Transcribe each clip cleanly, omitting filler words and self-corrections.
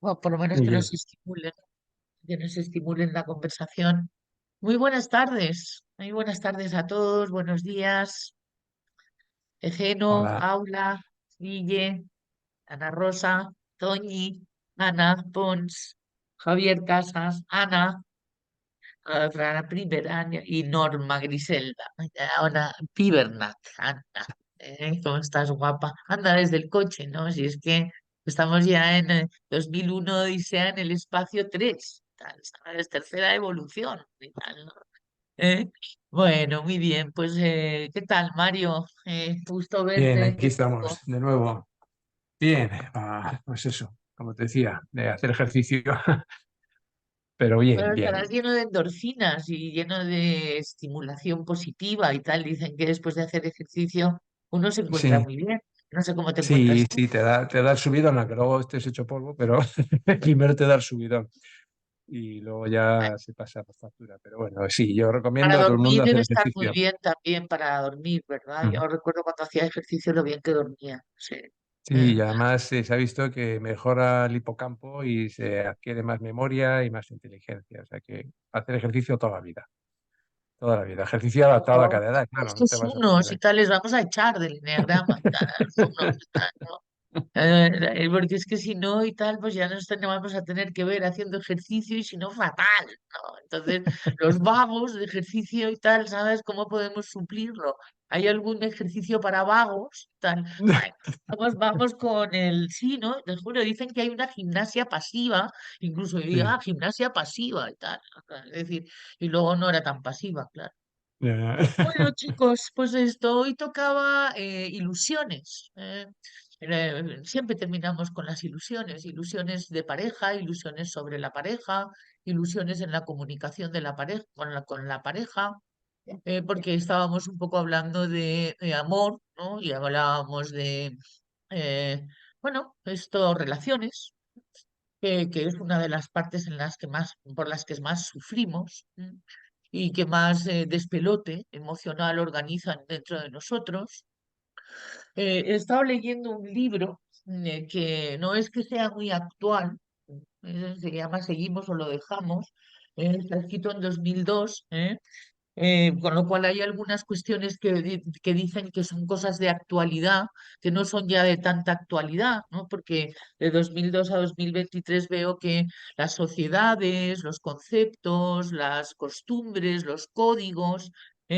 o por lo menos Muy bien. que nos estimulen la conversación. Muy buenas tardes a todos, buenos días, Egeno, Hola. Aula, Guille, Ana Rosa, Toñi, Ana Pons, Javier Casas, Ana, Fran Primer y Norma Griselda. Ahora, Pibernat, Ana. ¿Cómo estás, guapa? Anda desde el coche, ¿no? Si es que estamos ya en 2001 Odisea en el espacio 3 tal, ¿sabes? Tercera evolución y tal, ¿no? ¿Eh? Bueno, muy bien. Pues, ¿qué tal, Mario? Gusto Bien, verte. aquí estamos de nuevo. Bien, pues eso, como te decía, de hacer ejercicio, pero bien, Bueno, bien. estarás lleno de endorfinas y lleno de estimulación positiva y tal. Dicen que después de hacer ejercicio uno se encuentra Sí, muy bien. No sé cómo te sí, encuentras tú. sí, te da el subidón, aunque luego estés hecho polvo, pero primero te da el subidón y luego ya se pasa por factura. Pero bueno, sí, yo Para recomiendo a todo el dormir mundo debe hacer estar muy ejercicio. bien también para dormir, ¿verdad? Ujú. Yo recuerdo cuando hacía ejercicio lo bien que dormía. Sí. Sí, Eh, y además se ha visto que mejora el hipocampo y se adquiere más memoria y más inteligencia. O sea que hacer ejercicio toda la vida. Toda la vida. Ejercicio adaptado a Claro. cada edad, claro, no te Estos vas a unos poner y ahí. tal les vamos a echar del enneagrama y tal, a los unos y tal, ¿no? Porque es que si no y tal, pues ya vamos a tener que ver haciendo ejercicio y si no, fatal, ¿no? Entonces, los vagos de ejercicio y tal, ¿sabes cómo podemos suplirlo? ¿Hay algún ejercicio para vagos? Tal. Bueno, vamos con el sí, ¿no? Te juro, dicen que hay una gimnasia pasiva, incluso yo digo, Sí. gimnasia pasiva y tal. Es decir, y luego no era tan pasiva, claro. Ya. Bueno, chicos, pues esto, hoy tocaba ilusiones. Siempre terminamos con las ilusiones, ilusiones de pareja, ilusiones sobre la pareja, ilusiones en la comunicación de la pareja, con la pareja, porque estábamos un poco hablando de amor, ¿no? Y hablábamos de, eh, bueno, esto, relaciones, que es una de las partes en las que más, por las que más sufrimos y que más despelote emocional organizan dentro de nosotros. He estado leyendo un libro que no es que sea muy actual, se llama Seguimos o lo dejamos, está escrito en 2002, con lo cual hay algunas cuestiones que dicen que son cosas de actualidad, que no son ya de tanta actualidad, ¿no? Porque de 2002 a 2023 veo que las sociedades, los conceptos, las costumbres, los códigos,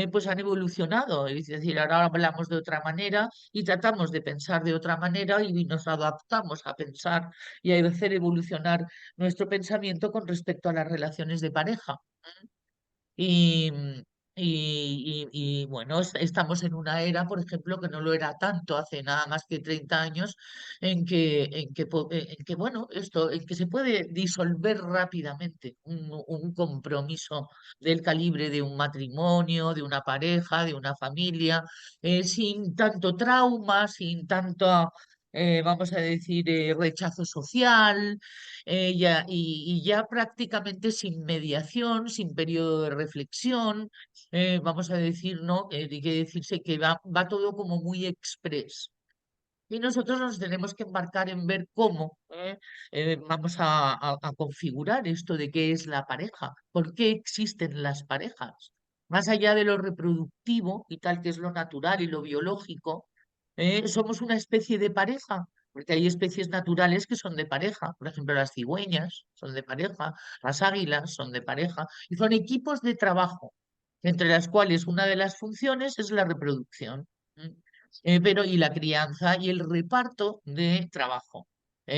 pues han evolucionado. Es decir, ahora hablamos de otra manera y tratamos de pensar de otra manera y nos adaptamos a pensar y a hacer evolucionar nuestro pensamiento con respecto a las relaciones de pareja. Y, bueno, estamos en una era, por ejemplo, que no lo era tanto hace nada más que 30 años, bueno, en que se puede disolver rápidamente un compromiso del calibre de un matrimonio, de una pareja, de una familia, sin tanto trauma, sin tanto, vamos a decir, rechazo social y ya prácticamente sin mediación, sin periodo de reflexión, vamos a decir, ¿no? Hay que decirse que va todo como muy express. Y nosotros nos tenemos que embarcar en ver cómo vamos a configurar esto de qué es la pareja, por qué existen las parejas. Más allá de lo reproductivo y tal, que es lo natural y lo biológico, somos una especie de pareja, porque hay especies naturales que son de pareja. Por ejemplo, las cigüeñas son de pareja, las águilas son de pareja, y son equipos de trabajo, entre las cuales una de las funciones es la reproducción. ¿M? Pero y la crianza y el reparto de trabajo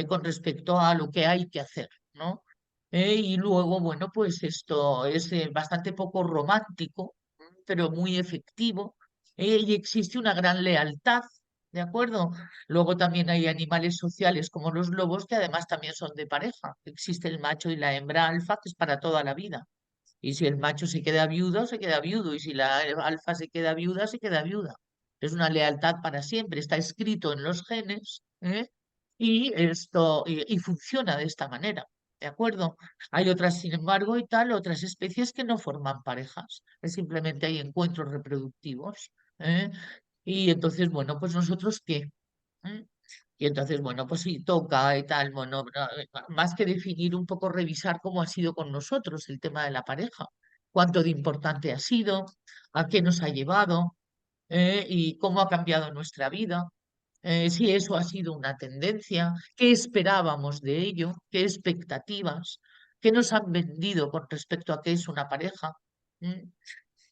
con respecto a lo que hay que hacer, ¿no? Y luego, bueno, pues esto es bastante poco romántico, pero muy efectivo, y existe una gran lealtad, ¿de acuerdo? Luego también hay animales sociales como los lobos que además también son de pareja. Existe el macho y la hembra alfa, que es para toda la vida. Y si el macho se queda viudo, se queda viudo. Y si la alfa se queda viuda, se queda viuda. Es una lealtad para siempre. Está escrito en los genes, y funciona de esta manera. ¿De acuerdo? Hay otras, sin embargo, y tal, otras especies que no forman parejas. Simplemente hay encuentros reproductivos. ¿eh? Y entonces, bueno, pues nosotros, ¿qué? ¿Mm? Y entonces, bueno, pues sí, toca y tal, bueno, más que definir un poco, revisar cómo ha sido con nosotros el tema de la pareja, cuánto de importante ha sido, a qué nos ha llevado, y cómo ha cambiado nuestra vida, si eso ha sido una tendencia, qué esperábamos de ello, qué expectativas, qué nos han vendido con respecto a qué es una pareja. ¿Mm?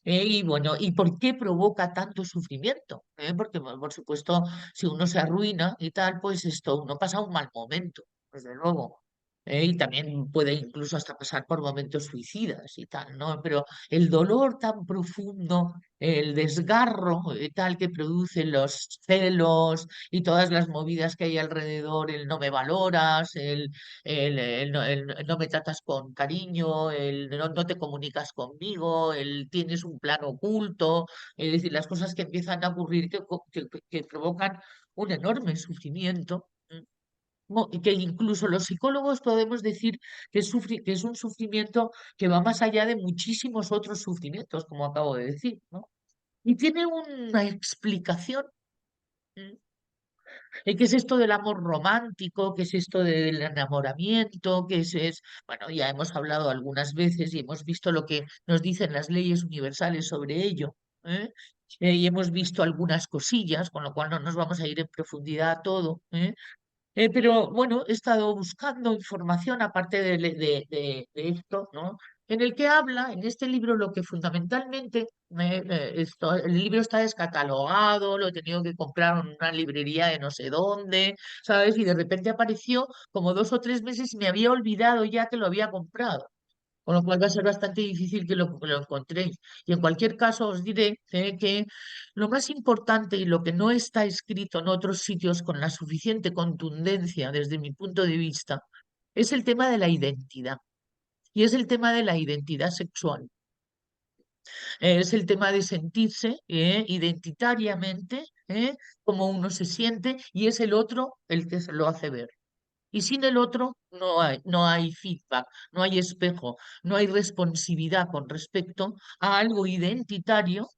Y bueno, ¿y por qué provoca tanto sufrimiento? Porque, bueno, por supuesto, si uno se arruina y tal, pues esto, uno pasa un mal momento, desde luego. Y también puede incluso hasta pasar por momentos suicidas y tal, ¿no? Pero el dolor tan profundo, el desgarro tal que producen los celos y todas las movidas que hay alrededor, el no me valoras, el no me tratas con cariño, el no te comunicas conmigo, el tienes un plan oculto, es decir, las cosas que empiezan a ocurrir que provocan un enorme sufrimiento. Y que incluso los psicólogos podemos decir que es un sufrimiento que va más allá de muchísimos otros sufrimientos, como acabo de decir, ¿no? Y tiene una explicación. ¿Mm? ¿Qué es esto del amor romántico? ¿Qué es esto del enamoramiento? Bueno, ya hemos hablado algunas veces y hemos visto lo que nos dicen las leyes universales sobre ello. ¿Eh? Y hemos visto algunas cosillas, con lo cual no nos vamos a ir en profundidad a todo. Pero bueno, he estado buscando información aparte de esto, ¿no? En el que habla, en este libro, lo que fundamentalmente, el libro está descatalogado, lo he tenido que comprar en una librería de no sé dónde, ¿sabes? Y de repente apareció como 2 o 3 meses y me había olvidado ya que lo había comprado, con lo cual va a ser bastante difícil que lo encontréis. Y en cualquier caso os diré que lo más importante y lo que no está escrito en otros sitios con la suficiente contundencia desde mi punto de vista es el tema de la identidad. Y es el tema de la identidad sexual. Es el tema de sentirse identitariamente como uno se siente y es el otro el que se lo hace ver. Y sin el otro no hay feedback, no hay espejo, no hay responsividad con respecto a algo identitario,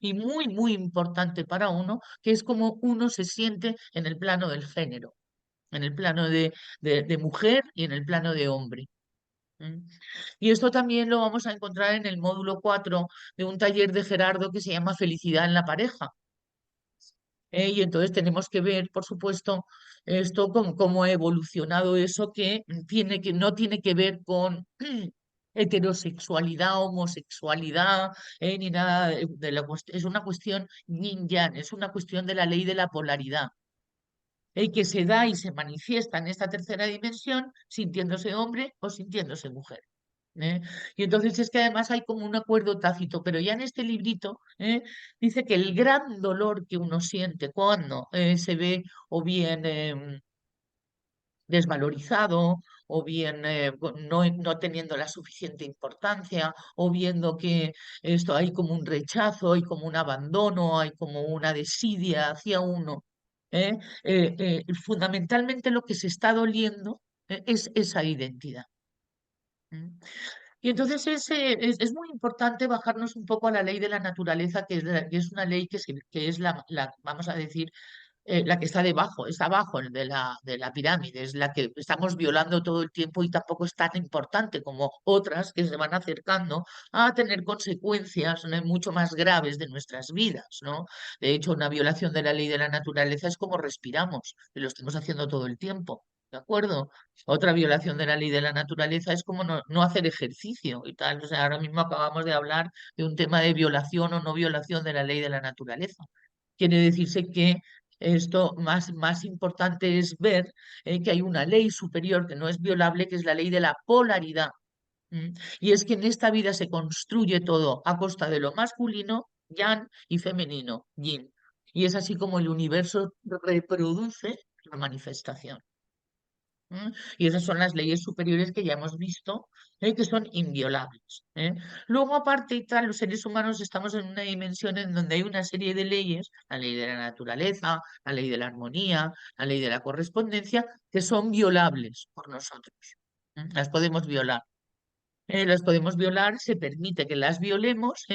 y muy, muy importante para uno, que es como uno se siente en el plano del género, en el plano de mujer y en el plano de hombre. ¿Mm? Y esto también lo vamos a encontrar en el módulo 4 de un taller de Gerardo que se llama Felicidad en la pareja. Y entonces tenemos que ver, por supuesto, esto cómo ha evolucionado eso que no tiene que ver con heterosexualidad, homosexualidad, ni nada es una cuestión yin yang, es una cuestión de la ley de la polaridad, que se da y se manifiesta en esta tercera dimensión sintiéndose hombre o sintiéndose mujer. ¿Eh? Y entonces es que además hay como un acuerdo tácito, pero ya en este librito dice que el gran dolor que uno siente cuando se ve o bien desvalorizado, o bien no teniendo la suficiente importancia, o viendo que esto hay como un rechazo, hay como un abandono, hay como una desidia hacia uno. ¿Eh? Fundamentalmente lo que se está doliendo es esa identidad. ¿Mm? Y entonces es muy importante bajarnos un poco a la ley de la naturaleza, que es una ley que es vamos a decir, la que está abajo de la pirámide, es la que estamos violando todo el tiempo y tampoco es tan importante como otras que se van acercando a tener consecuencias, ¿no?, mucho más graves de nuestras vidas, ¿no? De hecho, una violación de la ley de la naturaleza es como respiramos, y lo estamos haciendo todo el tiempo. ¿De acuerdo? Otra violación de la ley de la naturaleza es como no hacer ejercicio y tal. O sea, ahora mismo acabamos de hablar de un tema de violación o no violación de la ley de la naturaleza. Quiere decirse que esto más importante es ver que hay una ley superior que no es violable, que es la ley de la polaridad. ¿Mm? Y es que en esta vida se construye todo a costa de lo masculino, yang, y femenino, yin. Y es así como el universo reproduce la manifestación. ¿Mm? Y esas son las leyes superiores que ya hemos visto, que son inviolables. Luego, aparte y tal, los seres humanos estamos en una dimensión en donde hay una serie de leyes, la ley de la naturaleza, la ley de la armonía, la ley de la correspondencia, que son violables por nosotros. Las podemos violar. Se permite que las violemos,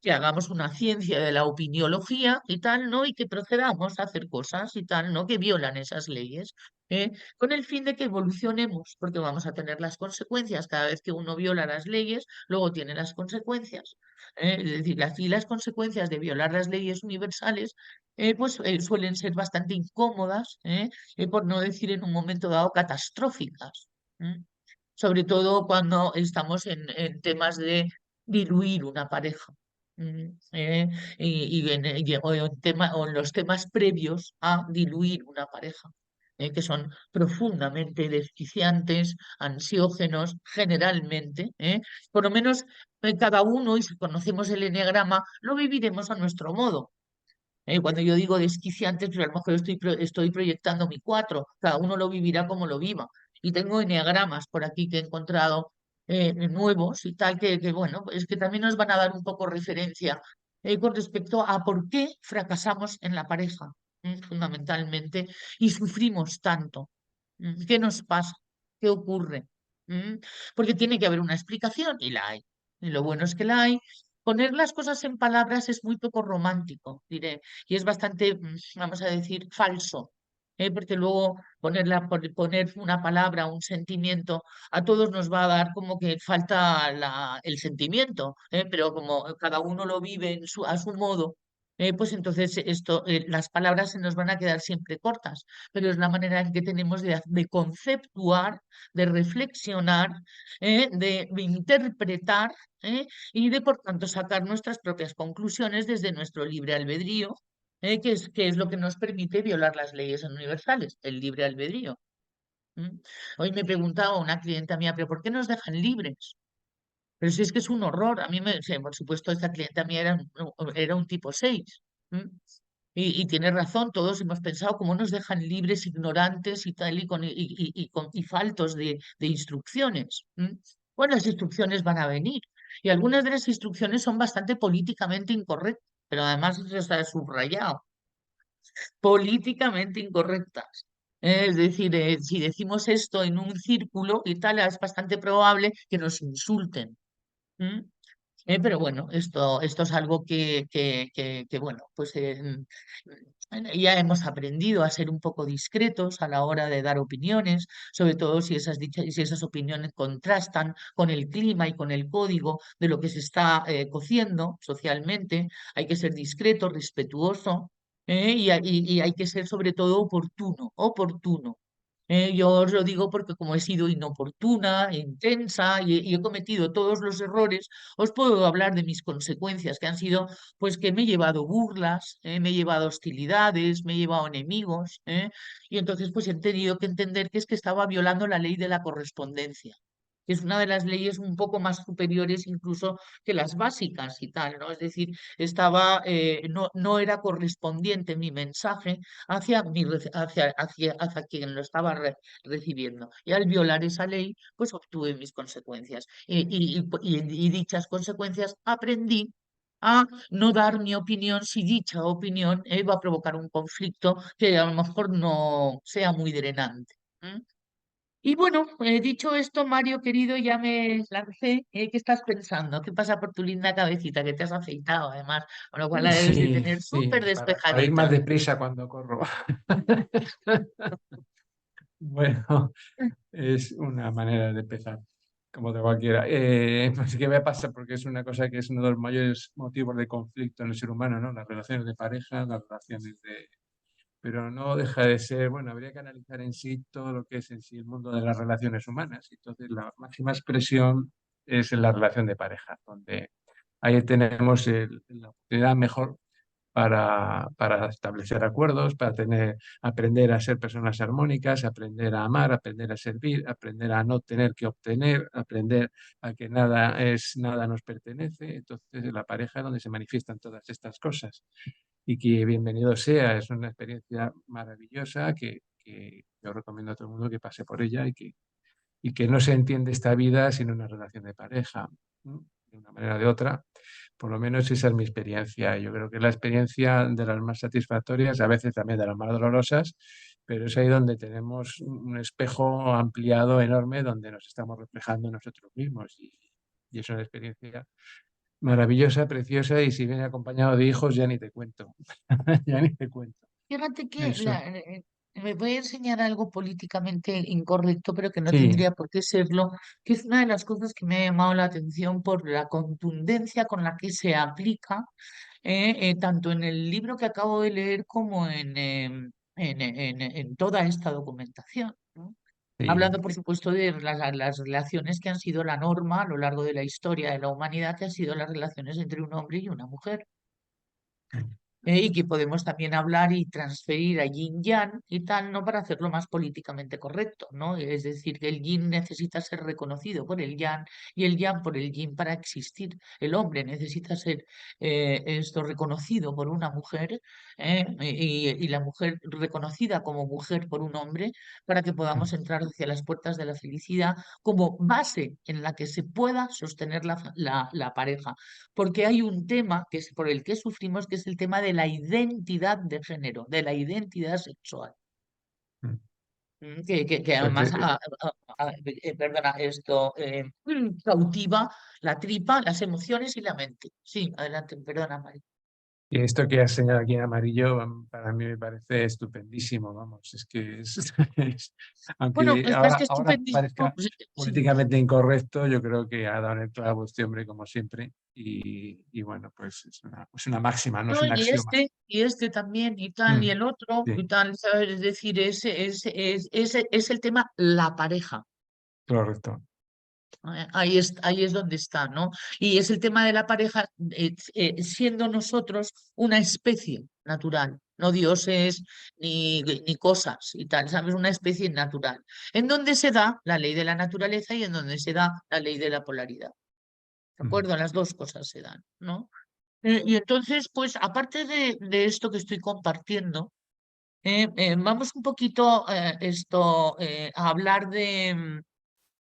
que hagamos una ciencia de la opiniología y tal, ¿no? Y que procedamos a hacer cosas y tal, ¿no? Que violan esas leyes, ¿eh? Con el fin de que evolucionemos, porque vamos a tener las consecuencias cada vez que uno viola las leyes, luego tiene las consecuencias. Es decir, las consecuencias de violar las leyes universales, pues suelen ser bastante incómodas, por no decir en un momento dado catastróficas. ¿Eh? Sobre todo cuando estamos en temas de diluir una pareja. O en los temas previos a diluir una pareja, que son profundamente desquiciantes, ansiógenos, generalmente. Por lo menos cada uno, y si conocemos el eneagrama, lo viviremos a nuestro modo. Cuando yo digo desquiciantes, pues a lo mejor estoy proyectando mi cuatro, cada uno lo vivirá como lo viva. Y tengo eneagramas por aquí que he encontrado nuevos y tal, bueno, es que también nos van a dar un poco referencia con respecto a por qué fracasamos en la pareja, fundamentalmente, y sufrimos tanto. ¿Qué nos pasa? ¿Qué ocurre? ¿Mm? Porque tiene que haber una explicación y la hay. Y lo bueno es que la hay. Poner las cosas en palabras es muy poco romántico, diré, y es bastante, vamos a decir, falso, porque luego poner una palabra, un sentimiento, a todos nos va a dar como que falta el sentimiento, pero como cada uno lo vive a su modo, pues entonces las palabras se nos van a quedar siempre cortas, pero es la manera en que tenemos de conceptuar, de reflexionar, de interpretar, y de, por tanto, sacar nuestras propias conclusiones desde nuestro libre albedrío, que es lo que nos permite violar las leyes universales, el libre albedrío. ¿Mm? Hoy me preguntaba una clienta mía, ¿pero por qué nos dejan libres? Pero si es que es un horror. A mí, sí, por supuesto, esta clienta mía era un tipo 6. ¿Mm? Y tiene razón, todos hemos pensado cómo nos dejan libres, ignorantes y tal, y faltos de instrucciones. Bueno, las instrucciones van a venir. Y algunas de las instrucciones son bastante políticamente incorrectas, pero además eso está subrayado, políticamente incorrectas. Es decir, si decimos esto en un círculo y tal, es bastante probable que nos insulten. ¿Mm? Pero bueno, esto es algo que, bueno, pues ya hemos aprendido a ser un poco discretos a la hora de dar opiniones, sobre todo si esas opiniones contrastan con el clima y con el código de lo que se está cociendo socialmente. Hay que ser discreto, respetuoso, y hay que ser sobre todo oportuno, oportuno. Yo os lo digo porque como he sido inoportuna, intensa y he cometido todos los errores, os puedo hablar de mis consecuencias, que han sido, pues que me he llevado burlas, me he llevado hostilidades, me he llevado enemigos, y entonces pues he tenido que entender que es que estaba violando la ley de la correspondencia, que es una de las leyes un poco más superiores incluso que las básicas y tal, ¿no? Es decir, no era correspondiente mi mensaje hacia quien lo estaba recibiendo. Y al violar esa ley, pues obtuve mis consecuencias. Y dichas consecuencias aprendí a no dar mi opinión si dicha opinión va a provocar un conflicto que a lo mejor no sea muy drenante. ¿M? Y bueno, dicho esto, Mario querido, ya me lancé. ¿Qué estás pensando? ¿Qué pasa por tu linda cabecita? Que te has afeitado, además, con lo cual la debes de Sí, tener sí, súper para ir más despejadita. deprisa cuando corro. Bueno, es una manera de empezar, como de cualquiera. Pues, ¿qué me pasa? Porque es una cosa que es uno de los mayores motivos de conflicto en el ser humano, ¿no? Las relaciones de pareja, las relaciones de... Pero no deja de ser, bueno, habría que analizar en sí todo lo que es en sí el mundo de las relaciones humanas. Entonces, la máxima expresión es en la relación de pareja, donde ahí tenemos la oportunidad mejor para establecer acuerdos, para aprender a ser personas armónicas, aprender a amar, aprender a servir, aprender a no tener que obtener, aprender a que nada nos pertenece. Entonces, la pareja es donde se manifiestan todas estas cosas. Y que bienvenido sea, es una experiencia maravillosa que yo recomiendo a todo el mundo que pase por ella y que no se entiende esta vida sin una relación de pareja, ¿no? De una manera o de otra. Por lo menos esa es mi experiencia. Yo creo que es la experiencia de las más satisfactorias, a veces también de las más dolorosas, pero es ahí donde tenemos un espejo ampliado, enorme, donde nos estamos reflejando nosotros mismos. Y es una experiencia maravillosa, preciosa, y si viene acompañado de hijos, ya ni te cuento. Ya ni te cuento. Fíjate que Eso. me voy a enseñar algo políticamente incorrecto, pero que no Sí, tendría por qué serlo, que es una de las cosas que me ha llamado la atención por la contundencia con la que se aplica, tanto en el libro que acabo de leer como en toda esta documentación, ¿no? sí. Hablando, por supuesto, de las relaciones que han sido la norma a lo largo de la historia de la humanidad, que han sido las relaciones entre un hombre y una mujer. Y que podemos también hablar y transferir a yin yang y tal, ¿no? Para hacerlo más políticamente correcto, ¿no? Es decir, que el yin necesita ser reconocido por el yang y el yang por el yin para existir. El hombre necesita ser esto reconocido por una mujer, y la mujer reconocida como mujer por un hombre para que podamos entrar hacia las puertas de la felicidad como base en la que se pueda sostener la pareja, porque hay un tema que es por el que sufrimos, que es el tema de la identidad de género, de la identidad sexual. Que Pues, además, perdona, esto cautiva la tripa, las emociones y la mente. Sí, adelante, perdona, Mari. y esto que has señalado aquí en amarillo, para mí me parece estupendísimo, vamos, es que Bueno, aunque es más que ahora estupendísimo. parezca Sí, sí. políticamente incorrecto, yo creo que ha dado en el clavo este hombre como siempre, y bueno, pues es una máxima, no es No, un axioma. y este también, y tal, y Mm, el otro, sí, y tal, ¿sabes? Es decir, ese es el tema, la pareja. correcto. Ahí es donde está, ¿no? Y es el tema de la pareja, siendo nosotros una especie natural, no dioses ni cosas y tal, ¿sabes? Una especie natural, en donde se da la ley de la naturaleza y en donde se da la ley de la polaridad. ¿De Mm, acuerdo? Las dos cosas se dan, ¿no? Y entonces, pues, aparte de esto que estoy compartiendo, vamos un poquito a hablar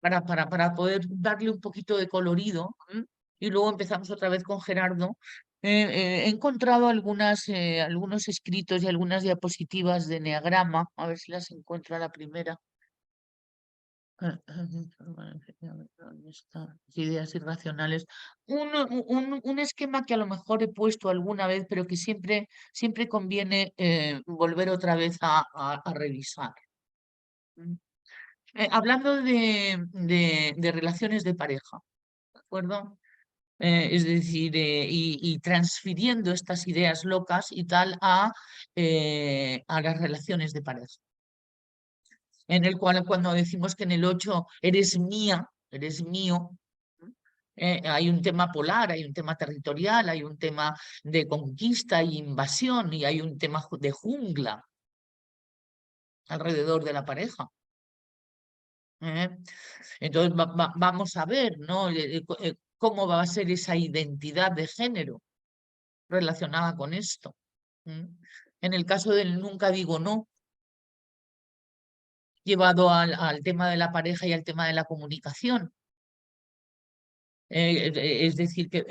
para poder darle un poquito de colorido, ¿m? Y luego empezamos otra vez con Gerardo. He encontrado algunos escritos y algunas diapositivas de Eneagrama, a ver si las encuentro a la primera. ¿Dónde está? Ideas irracionales. Un esquema que a lo mejor he puesto alguna vez, pero que siempre conviene volver otra vez a revisar. ¿M? Hablando de relaciones de pareja, ¿de acuerdo? Es decir, y transfiriendo estas ideas locas y tal a las relaciones de pareja, en el cual cuando decimos que en el 8 eres mía, eres mío, hay un tema polar, hay un tema territorial, hay un tema de conquista e invasión y hay un tema de jungla alrededor de la pareja. ¿Eh? Entonces vamos a ver, ¿no? Cómo va a ser esa identidad de género relacionada con esto. ¿Mm? En el caso del nunca digo no, llevado al tema de la pareja y al tema de la comunicación. Es decir, que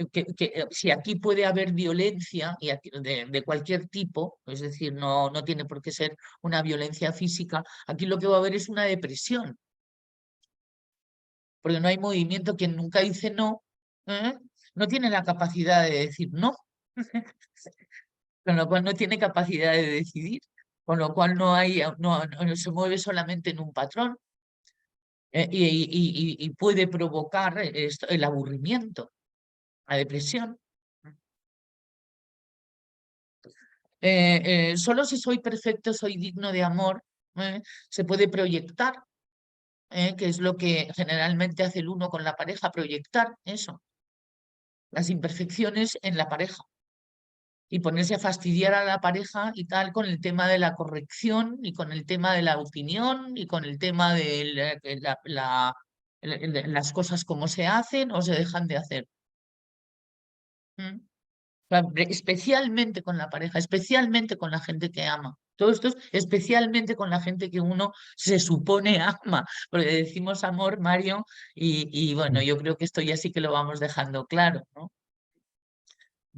si aquí puede haber violencia y de cualquier tipo, es decir, no tiene por qué ser una violencia física, aquí lo que va a haber es una depresión, porque no hay movimiento. Quien nunca dice no, ¿eh? No tiene la capacidad de decir no, con lo cual no tiene capacidad de decidir, con lo cual no se mueve solamente en un patrón, y puede provocar el aburrimiento, la depresión. Solo si soy perfecto, soy digno de amor, se puede proyectar, que es lo que generalmente hace el uno con la pareja, proyectar eso, las imperfecciones en la pareja y ponerse a fastidiar a la pareja y tal con el tema de la corrección y con el tema de la opinión y con el tema de las cosas como se hacen o se dejan de hacer. ¿Mm? Especialmente con la pareja, especialmente con la gente que ama. Todo esto es especialmente con la gente que uno se supone ama, porque decimos amor, Mario, y bueno, mm. yo creo que esto ya sí que lo vamos dejando claro, ¿no?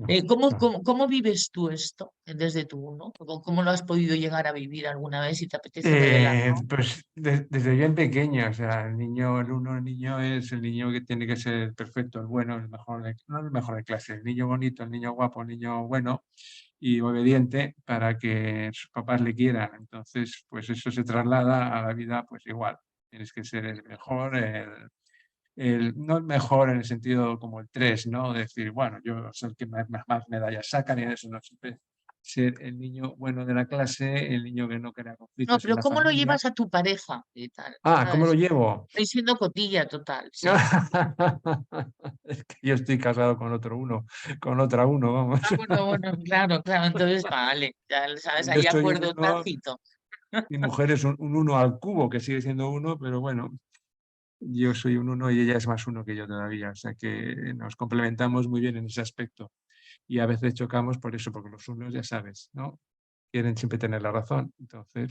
no, no. ¿Cómo vives tú esto desde tu uno? ¿Cómo lo has podido llegar a vivir alguna vez si te apetece revelarlo? Pues desde bien pequeño, o sea, el niño es el niño que tiene que ser perfecto, el bueno, el mejor, no el mejor de clase, el niño bonito, el niño guapo, el niño bueno y obediente para que sus papás le quieran. Entonces, pues eso se traslada a la vida, pues igual. Tienes que ser el mejor, no el mejor en el sentido como el 3, ¿no? Decir, bueno, yo soy el que más medallas sacan y eso no siempre. Ser el niño bueno de la clase, el niño que no crea No, conflictos en pero la ¿cómo lo familia. llevas a tu pareja y tal? ¿Cómo lo ¿Sabes? llevo? Estoy siendo cotilla total, sí. Es que yo estoy casado con otro uno, con otra uno, vamos. Ah, bueno, bueno, claro, claro, entonces vale, ya sabes, Yo hay soy un acuerdo uno, tácito. mi mujer es un uno al cubo, que sigue siendo uno, pero bueno, yo soy un uno y ella es más uno que yo todavía, o sea que nos complementamos muy bien en ese aspecto. Y a veces chocamos por eso, porque los unos, ya sabes, ¿no? Quieren siempre tener la razón, entonces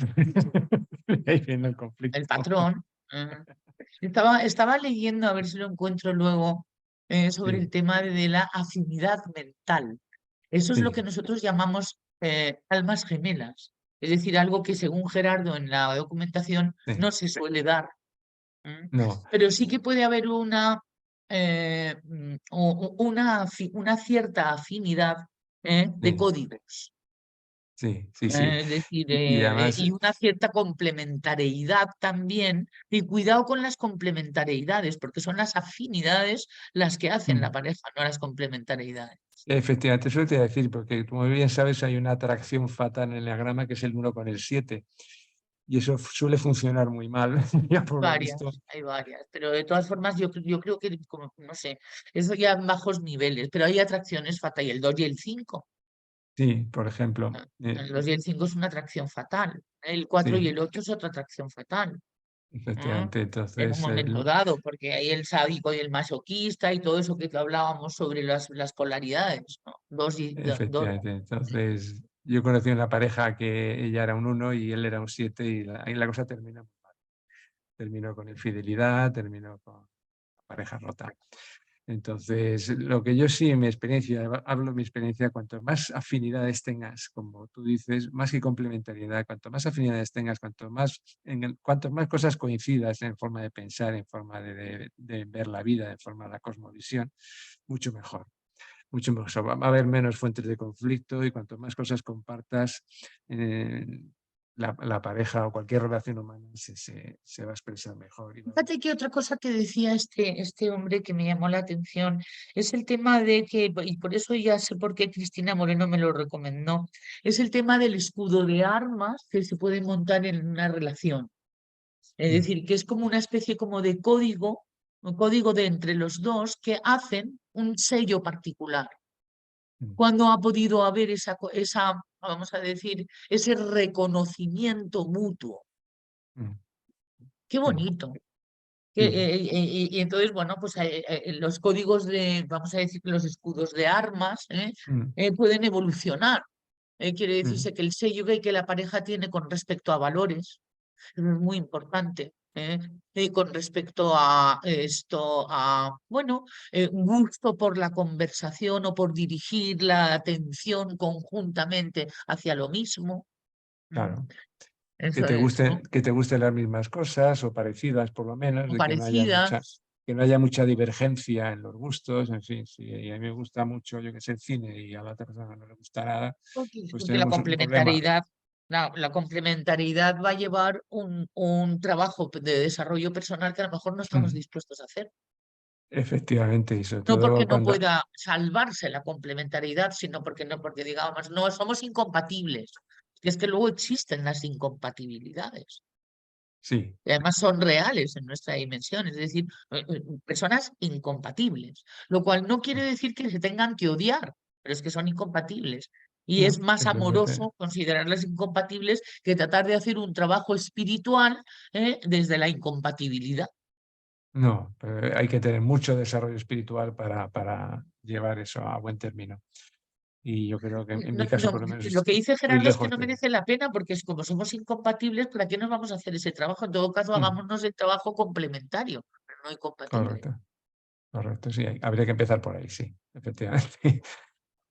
ahí viene el El conflicto. patrón. Ujú. Estaba leyendo, a ver si lo encuentro luego, sobre el Sí, tema de la afinidad mental. Eso es lo que sí, nosotros llamamos almas gemelas. Es decir, algo que según Gerardo en la documentación sí, no se suele dar. ¿M? no, Pero sí que puede haber una cierta afinidad de sí, códigos. sí, sí, sí. Es decir, Y además, y una cierta complementariedad también, y cuidado con las complementariedades, porque son las afinidades las que hacen la mm, pareja, no las complementariedades. efectivamente, eso te iba a decir, porque como bien sabes, hay una atracción fatal en el enneagrama que es el 1 con el 7, y eso suele funcionar muy mal, ya por lo visto. Hay varias, pero de todas formas yo creo que, como, no sé, eso ya en bajos niveles, pero hay atracciones fatales, el 2 y el 5. Sí, por ejemplo, El 2 y el 5 es una atracción fatal, el 4 y sí, el 8 es otra atracción fatal. ¿M? efectivamente. En un Entonces, momento dado, porque hay el sádico y el masoquista y todo eso que hablábamos sobre las polaridades, ¿no? efectivamente. Entonces, yo conocí una pareja que ella era un 1 y él era un 7 y ahí la cosa terminó muy mal. Terminó con infidelidad, terminó con pareja rota. Entonces, lo que yo sí, en mi experiencia, hablo de mi experiencia, cuanto más afinidades tengas, como tú dices, más que complementariedad, cuanto más afinidades tengas, cuanto más cosas coincidas en forma de pensar, en forma de ver la vida, en forma de la cosmovisión, mucho mejor. Mucho mejor. Va a haber menos fuentes de conflicto y cuanto más cosas compartas, eh, la pareja o cualquier relación humana se va a expresar mejor. Fíjate que otra cosa que decía este hombre que me llamó la atención es el tema de que, y por eso ya sé por qué Cristina Moreno me lo recomendó, es el tema del escudo de armas que se puede montar en una relación. Es Mm, decir, que es como una especie como de código, un código de entre los dos que hacen un sello particular. mm, Cuando ha podido haber vamos a decir, ese reconocimiento mutuo. mm, Qué sí, bonito. sí, Y entonces, bueno, pues los códigos vamos a decir que los escudos de armas mm, pueden evolucionar. Quiere mm, decirse que el sello que la pareja tiene con respecto a valores es muy importante. Y con respecto a bueno, gusto por la conversación o por dirigir la atención conjuntamente hacia lo mismo. Mm, claro. Eso es, ¿no? Que te gusten las mismas cosas o parecidas, por lo menos, O de parecidas. que no haya mucha divergencia en los gustos, en fin, si a mí me gusta mucho, yo que sé, el cine y a la otra persona no le gusta nada, pues Porque la tenemos un problema. complementariedad, la complementariedad va a llevar un trabajo de desarrollo personal que a lo mejor no estamos Mm, dispuestos a hacer. efectivamente, y sobre No porque todo no cuando... pueda salvarse la complementariedad, sino porque digamos, no somos incompatibles. Y es que luego existen las incompatibilidades. Sí, Y además son reales en nuestra dimensión, es decir, personas incompatibles, lo cual no quiere decir que se tengan que odiar, pero es que son incompatibles. Y es no, más simplemente amoroso considerarlas incompatibles que tratar de hacer un trabajo espiritual desde la incompatibilidad. no, pero hay que tener mucho desarrollo espiritual para llevar eso a buen término. Y yo creo que en mi caso, por lo menos, Lo que dice estoy Gerardo es que lejos no de... merece la pena porque es como somos incompatibles, ¿para qué nos vamos a hacer ese trabajo? En todo caso, Mm, hagámonos el trabajo complementario, pero no incompatible. correcto, correcto, sí, habría que empezar por ahí, sí, efectivamente.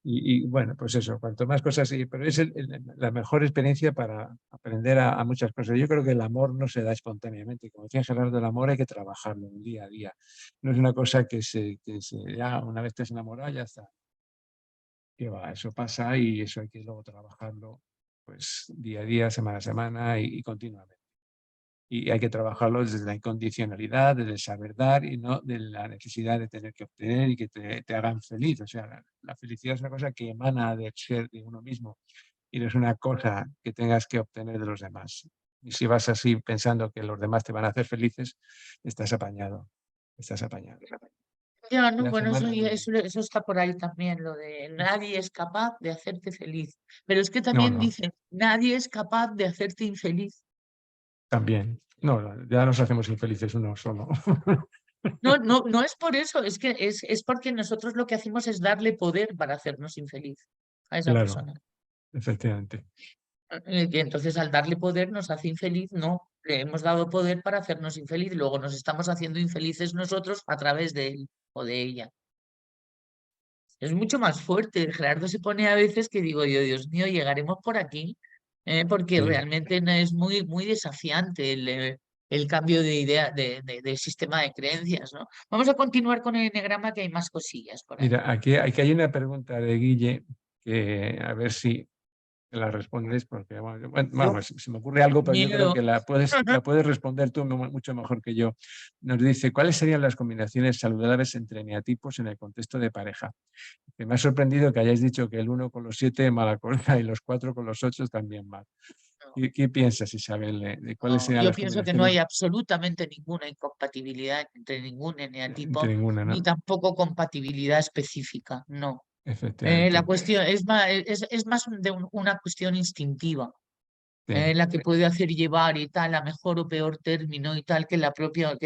Bueno, pues eso, cuanto más cosas, pero es la mejor experiencia para aprender a muchas cosas. Yo creo que el amor no se da espontáneamente. Como decía Gerardo, el amor hay que trabajarlo día a día. No es una cosa ya una vez te has enamorado, ya está. Que va, eso pasa y eso hay que luego trabajarlo pues día a día, semana a semana y continuamente. Y hay que trabajarlo desde la incondicionalidad, desde el saber dar y no de la necesidad de tener que obtener y que te hagan feliz. O sea, la felicidad es una cosa que emana del ser de uno mismo y no es una cosa que tengas que obtener de los demás. Y si vas así pensando que los demás te van a hacer felices, estás apañado. Estás apañado. Ya, Te no, hace bueno, mal. eso está por ahí también, lo de nadie es capaz de hacerte feliz. Pero es que No, también no, dice, nadie es capaz de hacerte infeliz. también. No, ya nos hacemos infelices uno solo. No, no, no es por eso, es que es porque nosotros lo que hacemos es darle poder para hacernos infeliz a esa Claro, persona. efectivamente. Que entonces al darle poder nos hace infeliz, no, le hemos dado poder para hacernos infeliz, luego nos estamos haciendo infelices nosotros a través de él o de ella. Es mucho más fuerte. Gerardo se pone a veces que digo yo, Dios mío, llegaremos por aquí. Porque Sí. realmente no es muy, muy desafiante el cambio de idea de sistema de creencias, ¿no? Vamos a continuar con el enegrama que hay más cosillas por ahí. Mira, aquí hay una pregunta de Guille que a ver si la respondes, porque bueno, Yo, vamos, se me ocurre algo, pero yo creo miedo. que la puedes responder tú mucho mejor que yo. Nos dice, ¿cuáles serían las combinaciones saludables entre eneatipos en el contexto de pareja? Que me ha sorprendido que hayáis dicho que el 1 con los 7 mala cosa y los 4 con los 8 también mal. ¿Qué piensas, Isabel, de cuáles No, serían yo las pienso que no hay combinaciones? absolutamente ninguna incompatibilidad entre ningún Entre eneatipo, ninguna, ni ¿no? tampoco compatibilidad específica, no. La Efectivamente. cuestión es más una cuestión instintiva, Sí. la que puede hacer llevar y tal, a mejor o peor término y tal, que la propia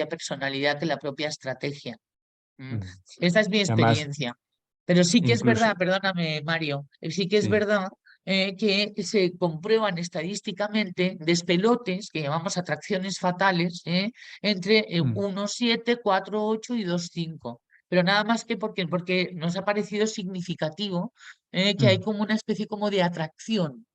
personalidad, que la propia estrategia. ¿M? Mm. Esta es mi Además, experiencia. Pero sí que es incluso, verdad, perdóname, Mario, sí que es sí. verdad que se comprueban estadísticamente despelotes, que llamamos atracciones fatales, entre Mm, 1, 7, 4, 8 y 2, 5. Pero nada más que porque nos ha parecido significativo que hay mm, como una especie como de atracción.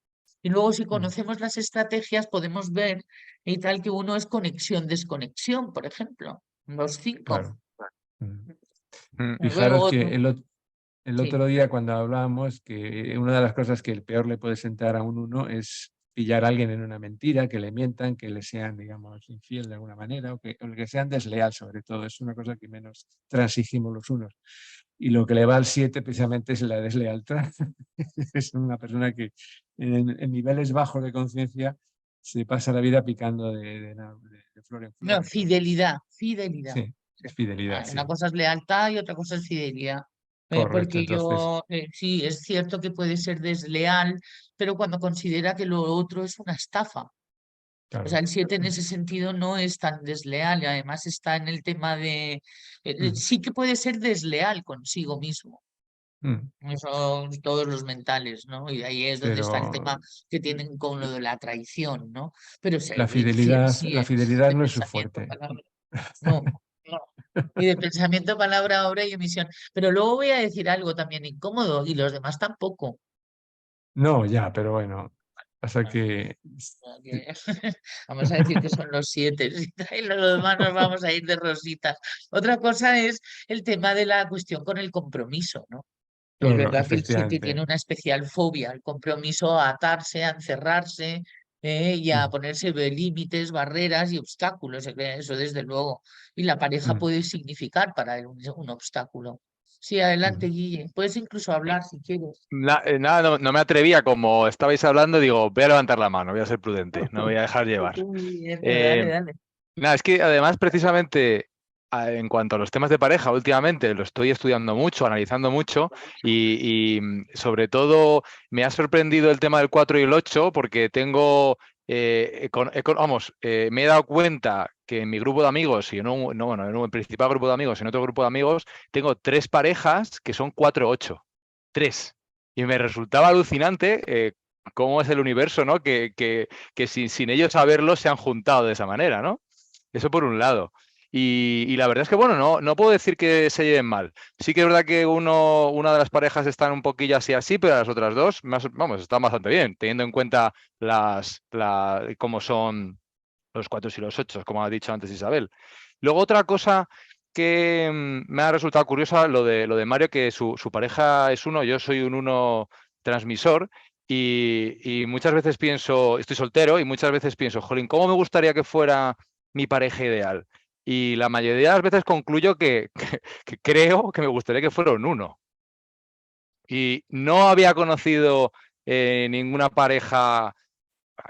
Y luego si mm. conocemos las estrategias podemos ver y tal que uno es conexión-desconexión, por ejemplo, los 5. Claro. Mm. Mm. Luego Fijaros que otro, el sí. otro día cuando hablábamos que una de las cosas que el peor le puede sentar a un uno es pillar a alguien en una mentira, que le mientan, que le sean, digamos, infiel de alguna manera o que sean desleal sobre todo. Es una cosa que menos transigimos los unos. Y lo que le va al 7 precisamente es la deslealtad. Es una persona que en niveles bajos de conciencia se pasa la vida picando de flor en No, flor. Entonces, fidelidad, fidelidad. sí, es fidelidad, Una sí. cosa es lealtad y otra cosa es fidelidad. Correcto, Porque entonces, sí, es cierto que puede ser desleal, pero cuando considera que lo otro es una estafa. O sea, claro. el 7 en ese sentido no es tan desleal y además está en el tema de... Mm, sí que puede ser desleal consigo mismo. mm. Son todos los mentales, ¿no? Y ahí es donde está el Pero tema que tienen con lo de la traición, ¿no? Pero la sí, fidelidad, sí la es fidelidad de no es su pensamiento, fuerte. palabra. No, no. Y de pensamiento, palabra, obra y emisión. Pero luego voy a decir algo también incómodo y los demás tampoco. No, ya, pero bueno, pasa Ah, que o sea que vamos a decir que son los 7 y los demás nos vamos a ir de rositas. Otra cosa es el tema de la cuestión con el compromiso, ¿no? Es claro, verdad que el 7 efectivamente. tiene una especial fobia al compromiso, a atarse, a encerrarse y a Mm, ponerse límites, barreras y obstáculos. Eso desde luego. Y la pareja mm, puede significar para él un obstáculo. Sí, adelante, mm. Guille. Puedes incluso hablar si quieres. Nada, no me atrevía, como estabais hablando, digo, voy a levantar la mano, voy a ser prudente, no me voy a dejar llevar. Muy bien, dale, Eh, dale. Nada, es que además, precisamente, en cuanto a los temas de pareja, últimamente lo estoy estudiando mucho, analizando mucho y, sobre todo me ha sorprendido el tema del 4 y el 8 porque tengo, me he dado cuenta que en mi grupo de amigos, y bueno, en un principal grupo de amigos, en otro grupo de amigos, tengo tres parejas que son 4-8, tres. Y me resultaba alucinante cómo es el universo, ¿no? Que sin ellos saberlo se han juntado de esa manera, ¿no? Eso por un lado. Y la verdad es que, bueno, no puedo decir que se lleven mal. Sí que es verdad que una de las parejas están un poquillo así, pero las otras dos, vamos, están bastante bien, teniendo en cuenta cómo son los 4 y los 8, como ha dicho antes Isabel. Luego otra cosa que me ha resultado curiosa, lo de Mario, que su pareja es 1, yo soy un 1 transmisor, y muchas veces pienso, estoy soltero, y muchas veces pienso, jolín, ¿cómo me gustaría que fuera mi pareja ideal? Y la mayoría de las veces concluyo que creo que me gustaría que fuera un 1. Y no había conocido ninguna pareja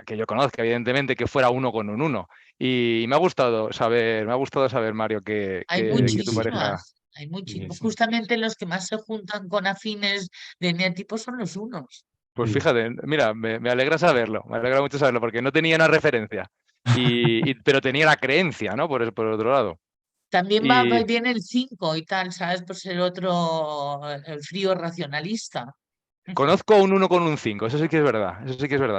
que yo conozca, evidentemente, que fuera 1 con un 1. Y me ha gustado saber, Mario, que Hay tu pareja. hay Sí, muchísimas. sí, Justamente los que más se juntan con afines de eneatipo son los unos. Pues sí. fíjate, mira, me alegra saberlo, me alegra mucho saberlo, porque no tenía una referencia, pero tenía la creencia, ¿no? Por otro lado. También va Y bien el 5 y tal, ¿sabes? Por ser otro, el frío racionalista. conozco un 1 con un 5, eso sí que es verdad,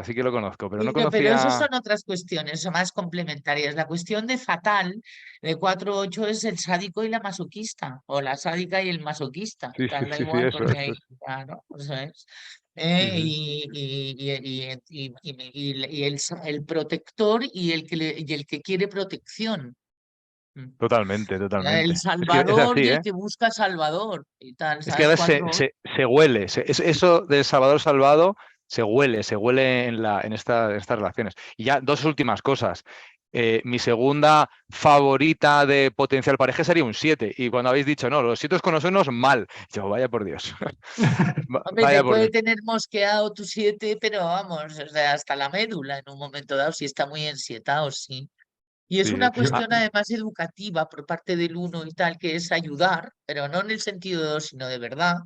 sí que lo conozco, pero no Pero eso conocía. son otras cuestiones, son más complementarias. La cuestión de fatal de 4-8 es el sádico y la masoquista, o la sádica y el masoquista, y Sí, sí, tal, da sí, sí, igual, eso, porque eso hay, es. claro, eso es. Sí, sí. El protector y el que quiere protección. Mm. Totalmente, El totalmente. Es que es salvador así, y el ¿eh? que busca salvador, y tal, Es que a ¿sabes? veces se huele, eso del Salvador salvado se huele en estas relaciones. Y ya dos últimas cosas. Mi segunda favorita de potencial pareja sería un 7. Y cuando habéis dicho, no, los 7 con los unos, mal. Yo, vaya por Dios. Hombre, te Vaya por puede Dios. tener mosqueado tu 7, pero vamos, o sea, hasta la médula en un momento dado, si está muy ensietado, sí. Y es Sí, una Yo, cuestión además educativa por parte del uno y tal, que es ayudar, pero no en el sentido, sino de verdad,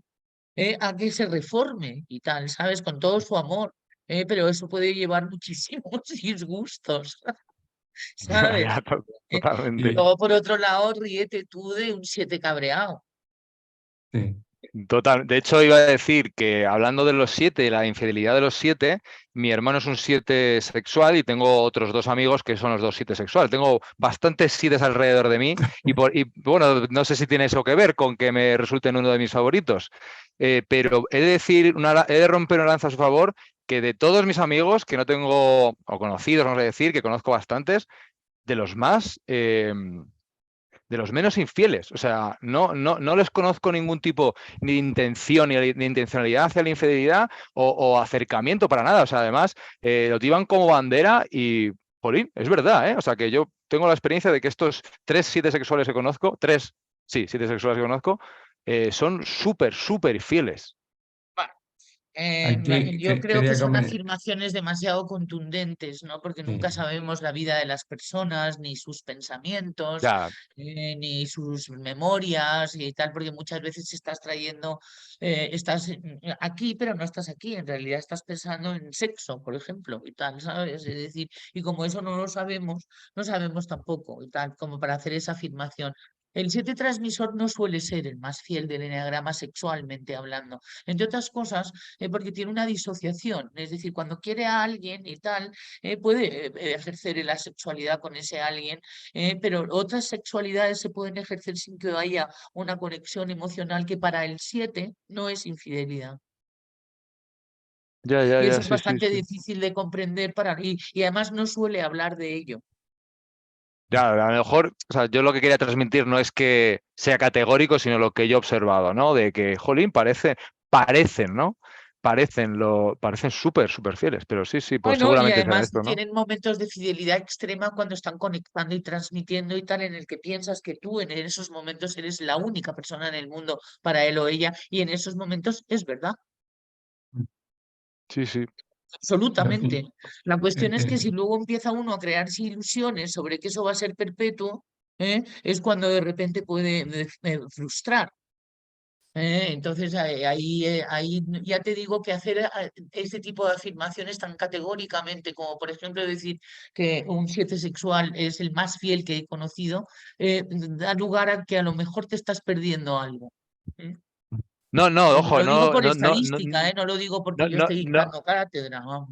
a que se reforme y tal, ¿sabes? Con todo su amor. Pero eso puede llevar muchísimos disgustos, ¿sabes? ya, Y totalmente. sí, luego, por otro lado, ríete tú de un 7 cabreado. sí. Total. De hecho, iba a decir que hablando de los 7, de la infidelidad de los 7, mi hermano es un 7 sexual y tengo otros 2 amigos que son los 2 7 sexual. Tengo bastantes 7 alrededor de mí bueno, no sé si tiene eso que ver con que me resulten uno de mis favoritos, pero he de decir, he de romper una lanza a su favor, que de todos mis amigos que no tengo, o conocidos, vamos a decir, que conozco bastantes, de los más... de los menos infieles. O sea, no les conozco ningún tipo ni de intención ni de intencionalidad hacia la infidelidad o acercamiento para nada. O sea, además, lo llevan como bandera y, jolín, es verdad, ¿eh? O sea, que yo tengo la experiencia de que estos 3 7 sexuales que conozco, 3, sí, 7 sexuales que conozco, son súper, súper fieles. Aquí Yo creo que quería son comentar. afirmaciones demasiado contundentes, ¿no? Porque nunca Sí, sabemos la vida de las personas, ni sus pensamientos, Ya, ni sus memorias y tal, porque muchas veces estás trayendo, aquí, pero no estás aquí, en realidad estás pensando en sexo, por ejemplo, y tal, ¿sabes? Es decir, y como eso no lo sabemos, no sabemos tampoco, y tal, como para hacer esa afirmación. El 7 transmisor no suele ser el más fiel del eneagrama sexualmente hablando, entre otras cosas porque tiene una disociación, es decir, cuando quiere a alguien y tal, puede ejercer la sexualidad con ese alguien, pero otras sexualidades se pueden ejercer sin que haya una conexión emocional que para el 7 no es infidelidad. ya, ya, Y ya, eso es sí, sí, bastante sí. difícil de comprender y además no suele hablar de ello. Ya, a lo mejor, o sea, yo lo que quería transmitir no es que sea categórico, sino lo que yo he observado, ¿no? De que, jolín, parecen, ¿no? Parecen súper, súper fieles, pero sí, sí, pues Bueno, y seguramente será además esto, ¿no? tienen momentos de fidelidad extrema cuando están conectando y transmitiendo y tal, en el que piensas que tú en esos momentos eres la única persona en el mundo para él o ella, y en esos momentos es verdad, Sí, sí. absolutamente. aquí, La cuestión es que si eh, luego empieza uno a crearse ilusiones sobre que eso va a ser perpetuo, es cuando de repente puede frustrar. Entonces ahí ya te digo que hacer este tipo de afirmaciones tan categóricamente como por ejemplo decir que un 7 sexual es el más fiel que he conocido, da lugar a que a lo mejor te estás perdiendo algo. ¿eh? No, no, ojo, Lo digo no, por no, no, no, estadística, no lo digo porque no, yo no, esté no. dando cátedra. Vamos.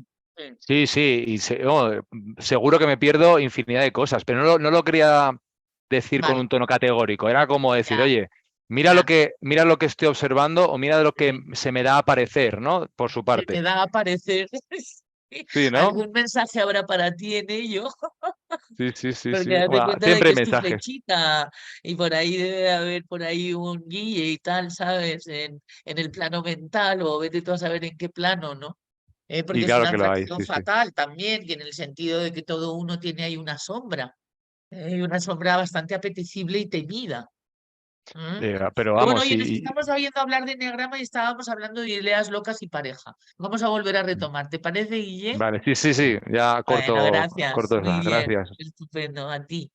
Sí, sí, y seguro que me pierdo infinidad de cosas, pero no lo quería decir con Vale, un tono categórico, era como decir, ya, oye, ya. mira lo que estoy observando o mira lo que Sí. se me da a parecer, ¿no? Por su Se me parte. da a parecer. Sí, ¿no? ¿Algún mensaje habrá para ti en ello? Sí, sí, sí, Porque sí. haz de Bueno, cuenta de siempre que hay es tu mensajes. flechita y por ahí debe haber por ahí un guille y tal, ¿sabes? En el plano mental o vete tú a saber en qué plano, ¿no? Y Porque es claro una que lo hay, atracción sí, sí. fatal también, que en el sentido de que todo uno tiene ahí una sombra bastante apetecible y temida. ¿Mm? Pero Pero bueno, vamos, oye, nos sí. estamos oyendo hablar de enneagrama y estábamos hablando de ideas locas y pareja. Vamos a volver a retomar, ¿te parece, Guille? Vale, sí, sí, sí. Ya Bueno, gracias, corto muy esa. bien, Gracias. estupendo, a ti.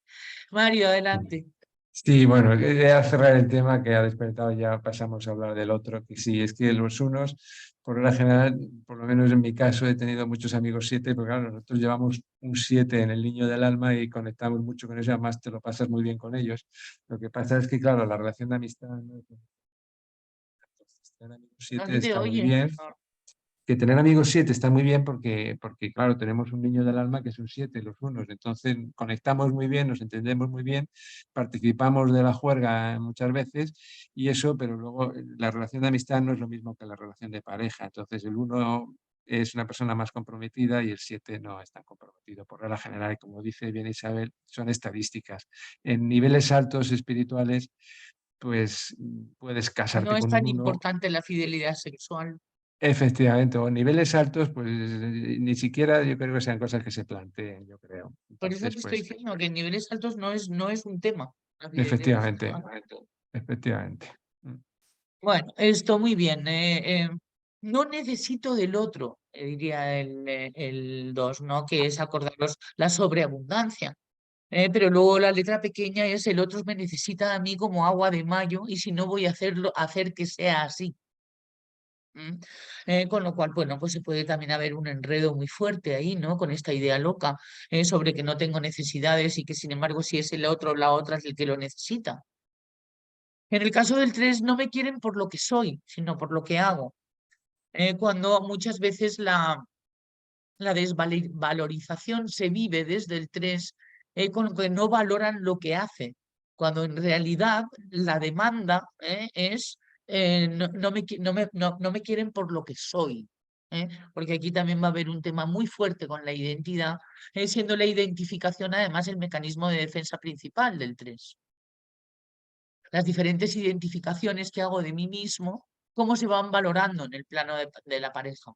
Mario, adelante. Sí, bueno, quería cerrar el tema que ha despertado, ya pasamos a hablar del otro, que sí, es que los unos, por lo general, por lo menos en mi caso, he tenido muchos amigos 7, porque claro, nosotros llevamos un 7 en el niño del alma y conectamos mucho con ellos, además te lo pasas muy bien con ellos. Lo que pasa es que, claro, la relación de amistad, ¿no? Tener amigos No 7 se te está muy oye. bien, que tener amigos 7 está muy bien porque, claro, tenemos un niño del alma que es un 7 los unos, entonces conectamos muy bien, nos entendemos muy bien, participamos de la juerga muchas veces y eso, pero luego la relación de amistad no es lo mismo que la relación de pareja, entonces el uno es una persona más comprometida y el 7 no es tan comprometido. Por regla general, como dice bien Isabel, son estadísticas. En niveles altos espirituales, pues puedes casarte No es con un tan uno. importante la fidelidad sexual. Efectivamente, o niveles altos, pues ni siquiera yo creo que sean cosas que se planteen, yo creo. Por eso Entonces, te estoy pues, diciendo que en niveles altos no es un tema la fidelidad efectivamente, sexual. efectivamente. Bueno, esto muy bien. No necesito del otro, diría el 2, ¿no? Que es acordaros la sobreabundancia. Pero luego la letra pequeña es el otro me necesita a mí como agua de mayo y si no voy a hacer que sea así. ¿Mm? Con lo cual, bueno, pues se puede también haber un enredo muy fuerte ahí, ¿no? Con esta idea loca sobre que no tengo necesidades y que sin embargo si es el otro o la otra es el que lo necesita. En el caso del 3 no me quieren por lo que soy, sino por lo que hago. Cuando muchas veces la desvalorización se vive desde el 3 con lo que no valoran lo que hace, cuando en realidad la demanda es no me quieren por lo que soy. Porque aquí también va a haber un tema muy fuerte con la identidad, siendo la identificación además el mecanismo de defensa principal del 3. Las diferentes identificaciones que hago de mí mismo, cómo se van valorando en el plano de la pareja.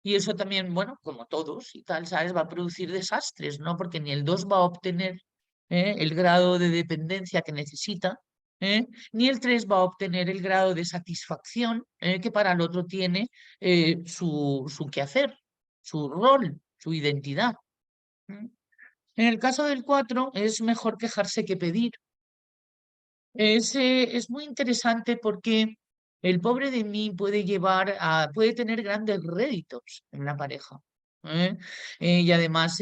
Y eso también, bueno, como todos y tal, ¿sabes? Va a producir desastres, ¿no? Porque ni el 2 va a obtener el grado de dependencia que necesita, ni el 3 va a obtener el grado de satisfacción que para el otro tiene su quehacer, su rol, su identidad. ¿Mm? En el caso del 4 es mejor quejarse que pedir. Es muy interesante porque el pobre de mí puede tener grandes réditos en la pareja. ¿Eh? Y además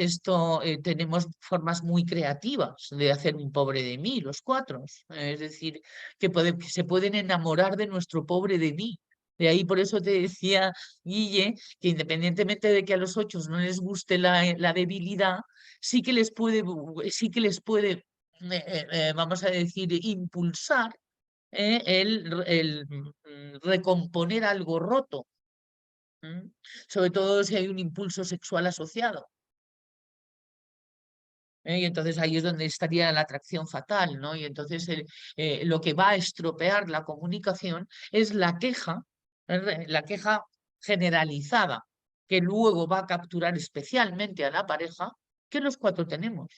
tenemos formas muy creativas de hacer un pobre de mí, los 4. Es decir, que se pueden enamorar de nuestro pobre de mí. De ahí por eso te decía, Guille, que independientemente de que a los 8 no les guste la debilidad, sí que les puede vamos a decir, impulsar el recomponer algo roto, ¿m? Sobre todo si hay un impulso sexual asociado. Y entonces ahí es donde estaría la atracción fatal, ¿no? Y entonces lo que va a estropear la comunicación es la queja generalizada, que luego va a capturar especialmente a la pareja, que los 4 tenemos.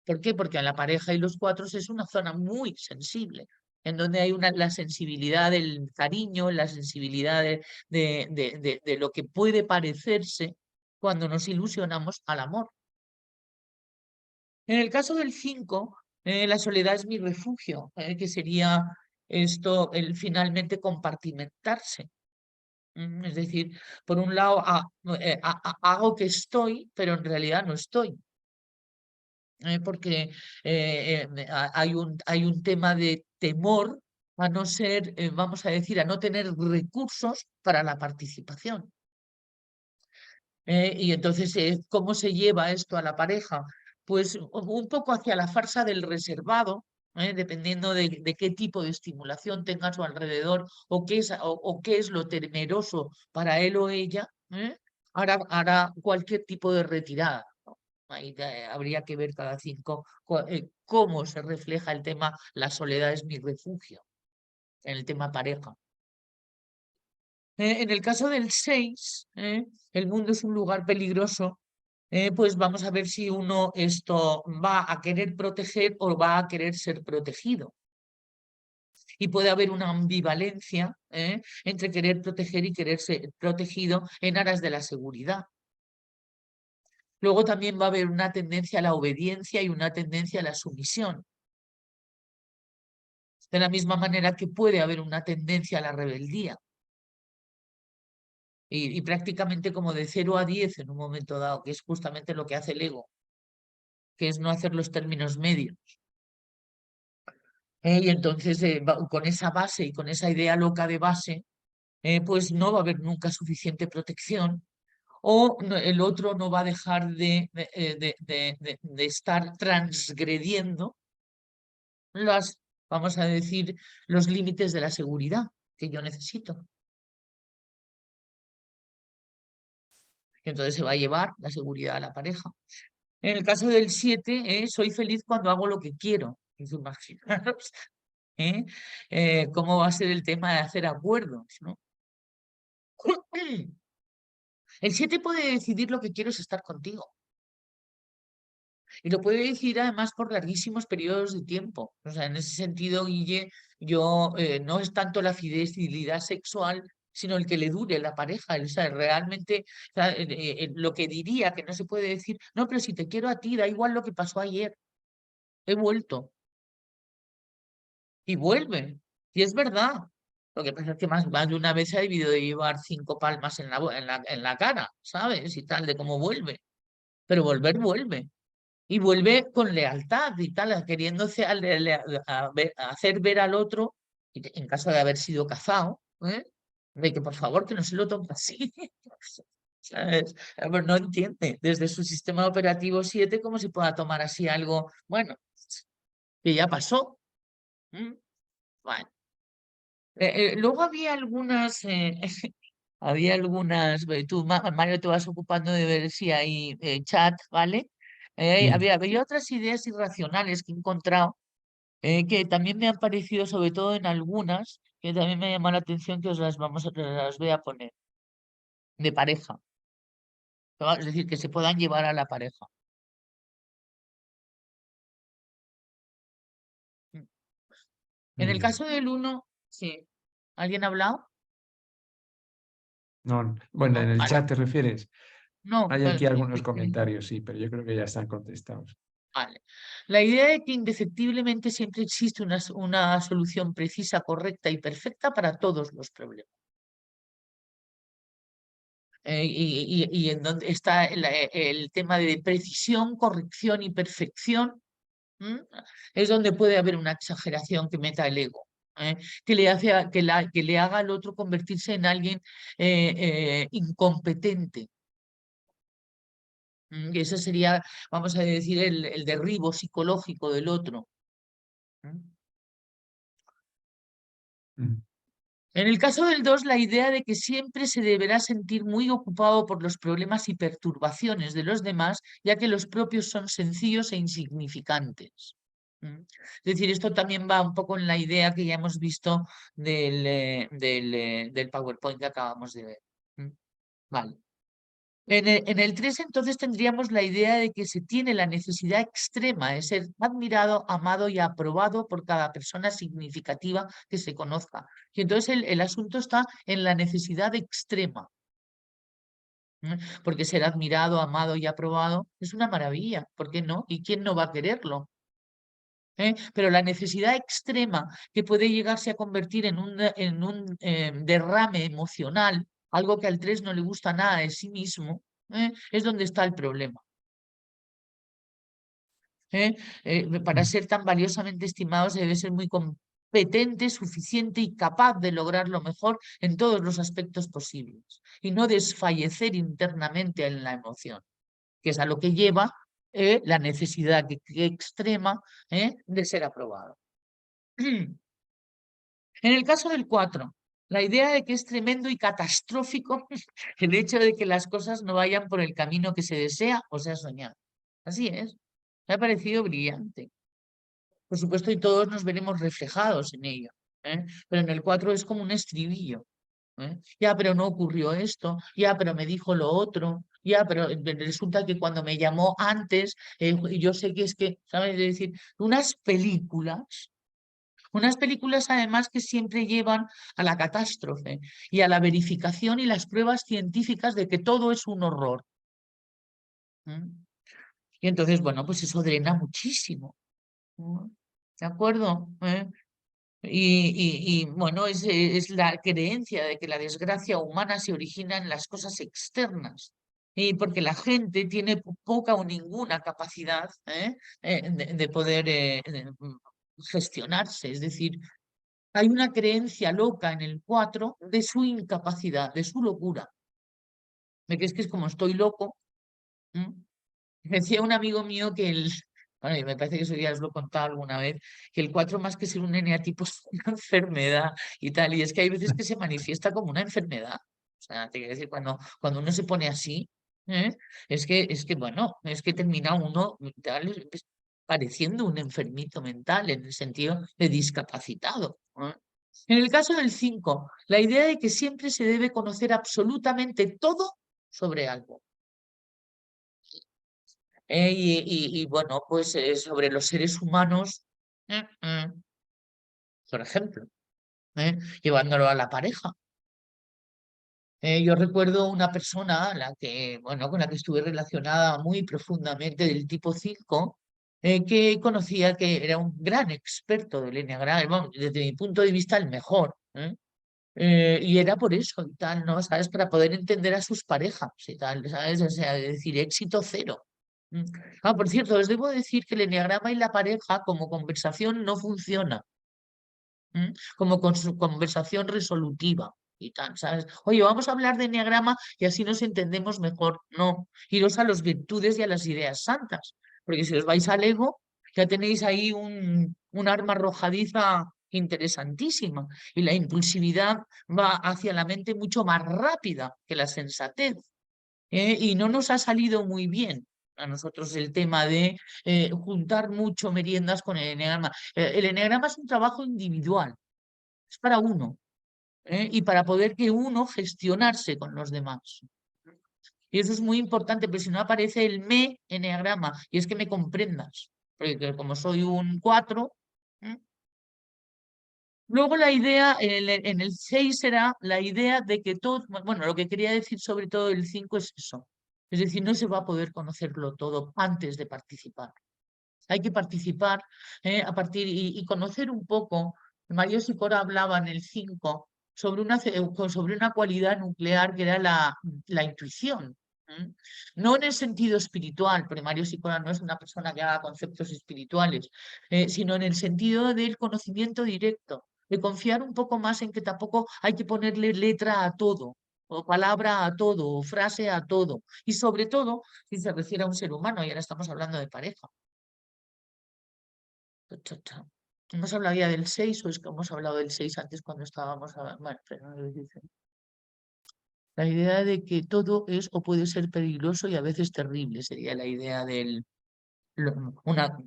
¿Por qué? Porque a la pareja y los 4 es una zona muy sensible, en donde hay la sensibilidad del cariño, la sensibilidad de lo que puede parecerse cuando nos ilusionamos al amor. En el caso del 5, la soledad es mi refugio, que sería el finalmente compartimentarse. Es decir, por un lado hago que estoy, pero en realidad no estoy. Porque hay un tema de temor a no ser, vamos a decir, a no tener recursos para la participación. Y entonces, ¿cómo se lleva esto a la pareja? Pues un poco hacia la farsa del reservado, dependiendo de qué tipo de estimulación tenga a su alrededor o qué es lo temeroso para él o ella, hará cualquier tipo de retirada. Ahí habría que ver cada 5 cómo se refleja el tema la soledad es mi refugio, en el tema pareja. En el caso del 6, el mundo es un lugar peligroso, pues vamos a ver si uno esto va a querer proteger o va a querer ser protegido. Y puede haber una ambivalencia entre querer proteger y querer ser protegido en aras de la seguridad. Luego también va a haber una tendencia a la obediencia y una tendencia a la sumisión. De la misma manera que puede haber una tendencia a la rebeldía. Y prácticamente como de 0 a 10 en un momento dado, que es justamente lo que hace el ego, que es no hacer los términos medios. Y entonces con esa base y con esa idea loca de base, pues no va a haber nunca suficiente protección o el otro no va a dejar de estar transgrediendo vamos a decir, los límites de la seguridad que yo necesito. Entonces se va a llevar la seguridad a la pareja. En el caso del 7, soy feliz cuando hago lo que quiero. Imaginaros cómo va a ser el tema de hacer acuerdos, ¿no? El 7 puede decidir lo que quiero es estar contigo. Y lo puede decidir además por larguísimos periodos de tiempo. O sea, en ese sentido, Guille, yo no es tanto la fidelidad sexual, sino el que le dure la pareja. O sea, realmente o sea, lo que diría que no se puede decir, no, pero si te quiero a ti, da igual lo que pasó ayer. He vuelto. Y vuelve. Y es verdad. Lo que pasa es que más de una vez se ha debido de llevar 5 palmas en la cara, ¿sabes? Y tal, de cómo vuelve. Pero volver, vuelve. Y vuelve con lealtad y tal, queriéndose hacer ver al otro, en caso de haber sido cazado, de que por favor que no se lo tome así. ¿Sabes? Pero no entiende desde su sistema operativo 7 cómo se pueda tomar así algo, bueno, que ya pasó. Bueno. Luego había algunas, tú, Mario, te vas ocupando de ver si hay chat, ¿vale? Sí. Había otras ideas irracionales que he encontrado, que también me han parecido, sobre todo en algunas, que también me llama la atención, que os las voy a poner, de pareja. Es decir, que se puedan llevar a la pareja. En el caso del 1, sí. ¿Alguien ha hablado? No, bueno, en No, el vale. chat te refieres. No, Hay aquí algunos sí. comentarios, sí, pero yo creo que ya están contestados. Vale. La idea de que indefectiblemente siempre existe una solución precisa, correcta y perfecta para todos los problemas. Y en donde está el tema de precisión, corrección y perfección, es donde puede haber una exageración que meta el ego, que le haga al otro convertirse en alguien incompetente. Y ese sería, vamos a decir, el derribo psicológico del otro. Mm. En el caso del 2, la idea de que siempre se deberá sentir muy ocupado por los problemas y perturbaciones de los demás, ya que los propios son sencillos e insignificantes. Es decir, esto también va un poco en la idea que ya hemos visto del PowerPoint que acabamos de ver. Vale. En el 3, entonces, tendríamos la idea de que se tiene la necesidad extrema de ser admirado, amado y aprobado por cada persona significativa que se conozca. Y entonces el asunto está en la necesidad extrema. Porque ser admirado, amado y aprobado es una maravilla. ¿Por qué no? ¿Y quién no va a quererlo? Pero la necesidad extrema que puede llegarse a convertir en un derrame emocional, algo que al 3 no le gusta nada de sí mismo, es donde está el problema. Para ser tan valiosamente estimados debe ser muy competente, suficiente y capaz de lograr lo mejor en todos los aspectos posibles y no desfallecer internamente en la emoción, que es a lo que lleva la necesidad extrema de ser aprobado. En el caso del 4, la idea de que es tremendo y catastrófico el hecho de que las cosas no vayan por el camino que se desea o se ha soñado. Así es. Me ha parecido brillante. Por supuesto, y todos nos veremos reflejados en ello. Pero en el 4 es como un estribillo. Ya, pero no ocurrió esto, ya, pero me dijo lo otro, ya, pero resulta que cuando me llamó antes, yo sé que es que, ¿sabes? Es decir, unas películas además que siempre llevan a la catástrofe y a la verificación y las pruebas científicas de que todo es un horror. Y entonces, bueno, pues eso drena muchísimo. ¿De acuerdo? Bueno, es la creencia de que la desgracia humana se origina en las cosas externas. Y porque la gente tiene poca o ninguna capacidad de poder gestionarse. Es decir, hay una creencia loca en el 4 de su incapacidad, de su locura. ¿Me crees que es como estoy loco? Decía un amigo mío que bueno, y me parece que eso ya os lo he contado alguna vez, que el 4 más que ser un eneatipo es una enfermedad y tal, y es que hay veces que se manifiesta como una enfermedad. O sea, te quiero decir, cuando uno se pone así, bueno, es que termina uno tal, pareciendo un enfermito mental en el sentido de discapacitado. En el caso del 5, la idea de que siempre se debe conocer absolutamente todo sobre algo. Bueno, pues sobre los seres humanos, por ejemplo, llevándolo a la pareja. Yo recuerdo una persona bueno, con la que estuve relacionada muy profundamente del tipo 5, que conocía que era un gran experto del eneagrama, bueno, desde mi punto de vista el mejor. Y era por eso y tal, ¿no? ¿Sabes? Para poder entender a sus parejas y tal, ¿sabes? O sea, es decir, éxito cero. Mm. Por cierto, os debo decir que el eneagrama y la pareja como conversación no funciona, como con su conversación resolutiva y tal, ¿sabes? Oye, vamos a hablar de eneagrama y así nos entendemos mejor. No, iros a las virtudes y a las ideas santas, porque si os vais al ego, ya tenéis ahí un arma arrojadiza interesantísima y la impulsividad va hacia la mente mucho más rápida que la sensatez. Y no nos ha salido muy bien a nosotros el tema de juntar mucho meriendas con el eneagrama. El eneagrama es un trabajo individual, es para uno, y para poder que uno gestionarse con los demás. Y eso es muy importante, pero si no aparece el me eneagrama, y es que me comprendas, porque como soy un 4. Luego la idea, en el 6 será la idea de que todo, bueno, lo que quería decir sobre todo el 5 es eso. Es decir, no se va a poder conocerlo todo antes de participar. Hay que participar a partir y conocer un poco. Mario Sicora hablaba en el 5 sobre una cualidad nuclear que era la intuición. No en el sentido espiritual, porque Mario Sicora no es una persona que haga conceptos espirituales, sino en el sentido del conocimiento directo, de confiar un poco más en que tampoco hay que ponerle letra a todo, o palabra a todo, o frase a todo, y sobre todo si se refiere a un ser humano, y ahora estamos hablando de pareja. ¿Hemos hablado ya del 6 o es que hemos hablado del 6 antes cuando estábamos hablando? Bueno, pero no lo dice. La idea de que todo es o puede ser peligroso y a veces terrible sería la idea una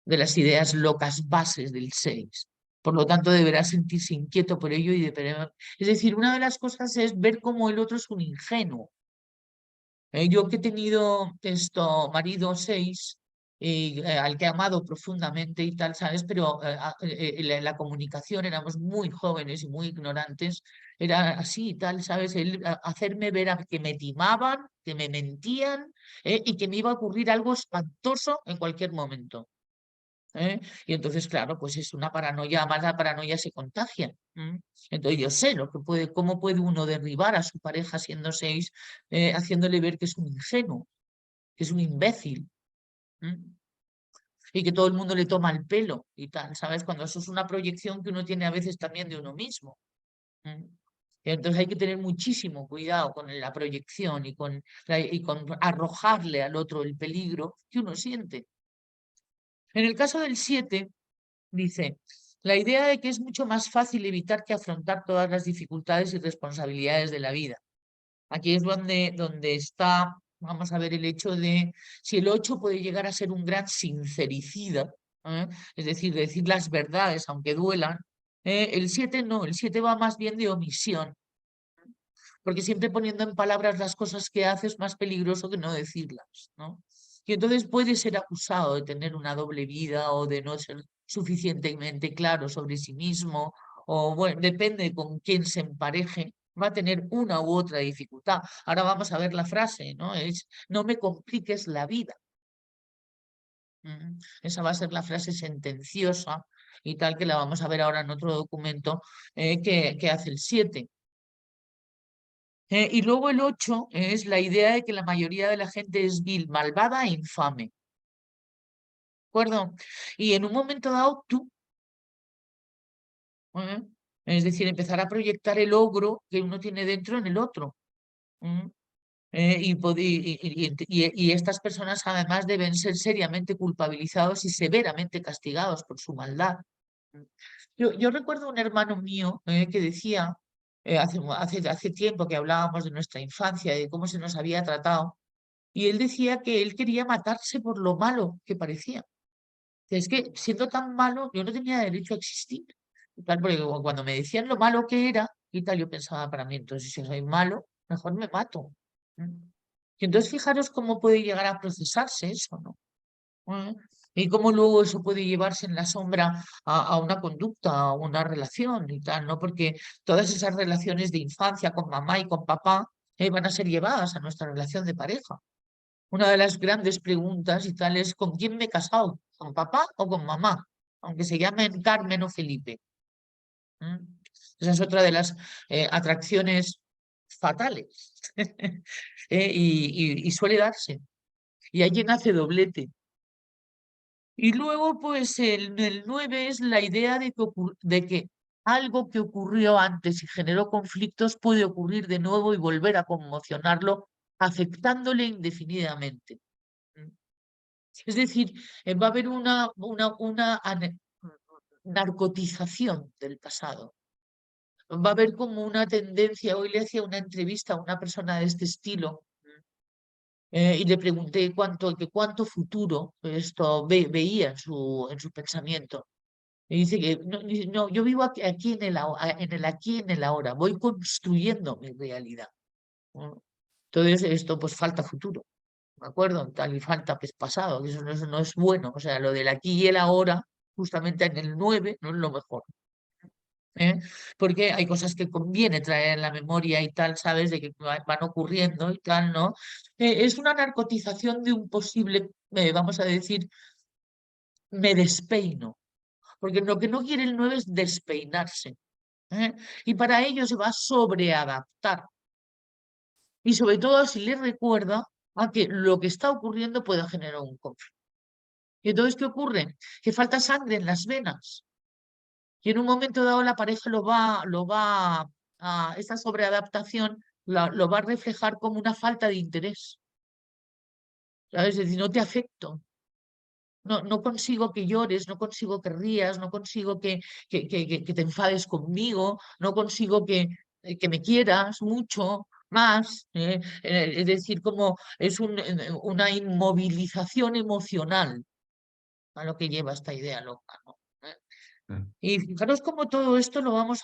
de las ideas locas bases del 6. Por lo tanto, deberá sentirse inquieto por ello y es decir, una de las cosas es ver cómo el otro es un ingenuo. Yo que he tenido marido 6, al que he amado profundamente y tal, ¿sabes? Pero la comunicación, éramos muy jóvenes y muy ignorantes, era así y tal, ¿sabes? Hacerme ver que me timaban, que me mentían y que me iba a ocurrir algo espantoso en cualquier momento. Y entonces, claro, pues es una paranoia, más la paranoia se contagia. Entonces yo sé cómo puede uno derribar a su pareja siendo 6, haciéndole ver que es un ingenuo, que es un imbécil, y que todo el mundo le toma el pelo y tal, ¿sabes? Cuando eso es una proyección que uno tiene a veces también de uno mismo. Entonces hay que tener muchísimo cuidado con la proyección y con arrojarle al otro el peligro que uno siente. En el caso del 7, dice, La idea de que es mucho más fácil evitar que afrontar todas las dificultades y responsabilidades de la vida. Aquí es donde está, vamos a ver, el hecho de si el 8 puede llegar a ser un gran sincericida, ¿eh? Es decir las verdades aunque duelan, el 7 no, el 7 va más bien de omisión, porque siempre poniendo en palabras las cosas que hace es más peligroso que no decirlas, ¿no? Y entonces puede ser acusado de tener una doble vida o de no ser suficientemente claro sobre sí mismo, o bueno, depende con quién se empareje, va a tener una u otra dificultad. Ahora vamos a ver la frase, ¿no? Es, no me compliques la vida. Esa va a ser la frase sentenciosa y tal, que la vamos a ver ahora en otro documento que hace el 7. Y luego el 8 es la idea de que la mayoría de la gente es vil, malvada e infame. ¿De acuerdo? Y en un momento dado tú, ¿eh? Es decir, empezar a proyectar el ogro que uno tiene dentro en el otro. ¿eh? Y estas personas además deben ser seriamente culpabilizados y severamente castigados por su maldad. Yo recuerdo un hermano mío que decía, hace tiempo que hablábamos de nuestra infancia, de cómo se nos había tratado, y él decía que él quería matarse por lo malo que parecía. Es que siendo tan malo, yo no tenía derecho a existir. Y tal, porque cuando me decían lo malo que era, y tal, yo pensaba para mí, entonces si soy malo, mejor me mato. ¿Mm? Y entonces fijaros cómo puede llegar a procesarse eso, ¿no? ¿Eh? Y cómo luego eso puede llevarse en la sombra a una conducta, a una relación y tal, ¿no? Porque todas esas relaciones de infancia con mamá y con papá van a ser llevadas a nuestra relación de pareja. Una de las grandes preguntas y tal es ¿con quién me he casado? ¿Con papá o con mamá? Aunque se llamen Carmen o Felipe. ¿Mm? Esa es otra de las atracciones fatales. Y suele darse. Y allí nace doblete. Y luego, pues, el 9 es la idea de que algo que ocurrió antes y generó conflictos puede ocurrir de nuevo y volver a conmocionarlo, afectándole indefinidamente. ¿Mm? Es decir, va a haber una narcotización del pasado. Va a haber como una tendencia. Hoy le hacía una entrevista a una persona de este estilo y le pregunté cuánto futuro esto veía en su pensamiento. Y dice que no, yo vivo aquí aquí en el ahora, voy construyendo mi realidad. ¿No? Entonces, esto pues falta futuro. ¿De acuerdo? Tal y falta pues pasado, que eso no es bueno. O sea, lo del aquí y el ahora, justamente en el 9, no es lo mejor. ¿Eh? Porque hay cosas que conviene traer en la memoria y tal, ¿sabes? De que van ocurriendo y tal, ¿no? Es una narcotización de un posible, vamos a decir, me despeino. Porque lo que no quiere el 9 es despeinarse. ¿Eh? Y para ello se va a sobreadaptar. Y sobre todo si le recuerda a que lo que está ocurriendo puede generar un conflicto. ¿Y entonces qué ocurre? Que falta sangre en las venas. Y en un momento dado la pareja esta sobreadaptación lo va a reflejar como una falta de interés. ¿Sabes? Es decir, no te afecto. No consigo que llores, no consigo que rías, no consigo que te enfades conmigo, no consigo que me quieras mucho más. Es decir, como es una inmovilización emocional a lo que lleva esta idea loca, ¿no? Y fijaros cómo todo esto lo vamos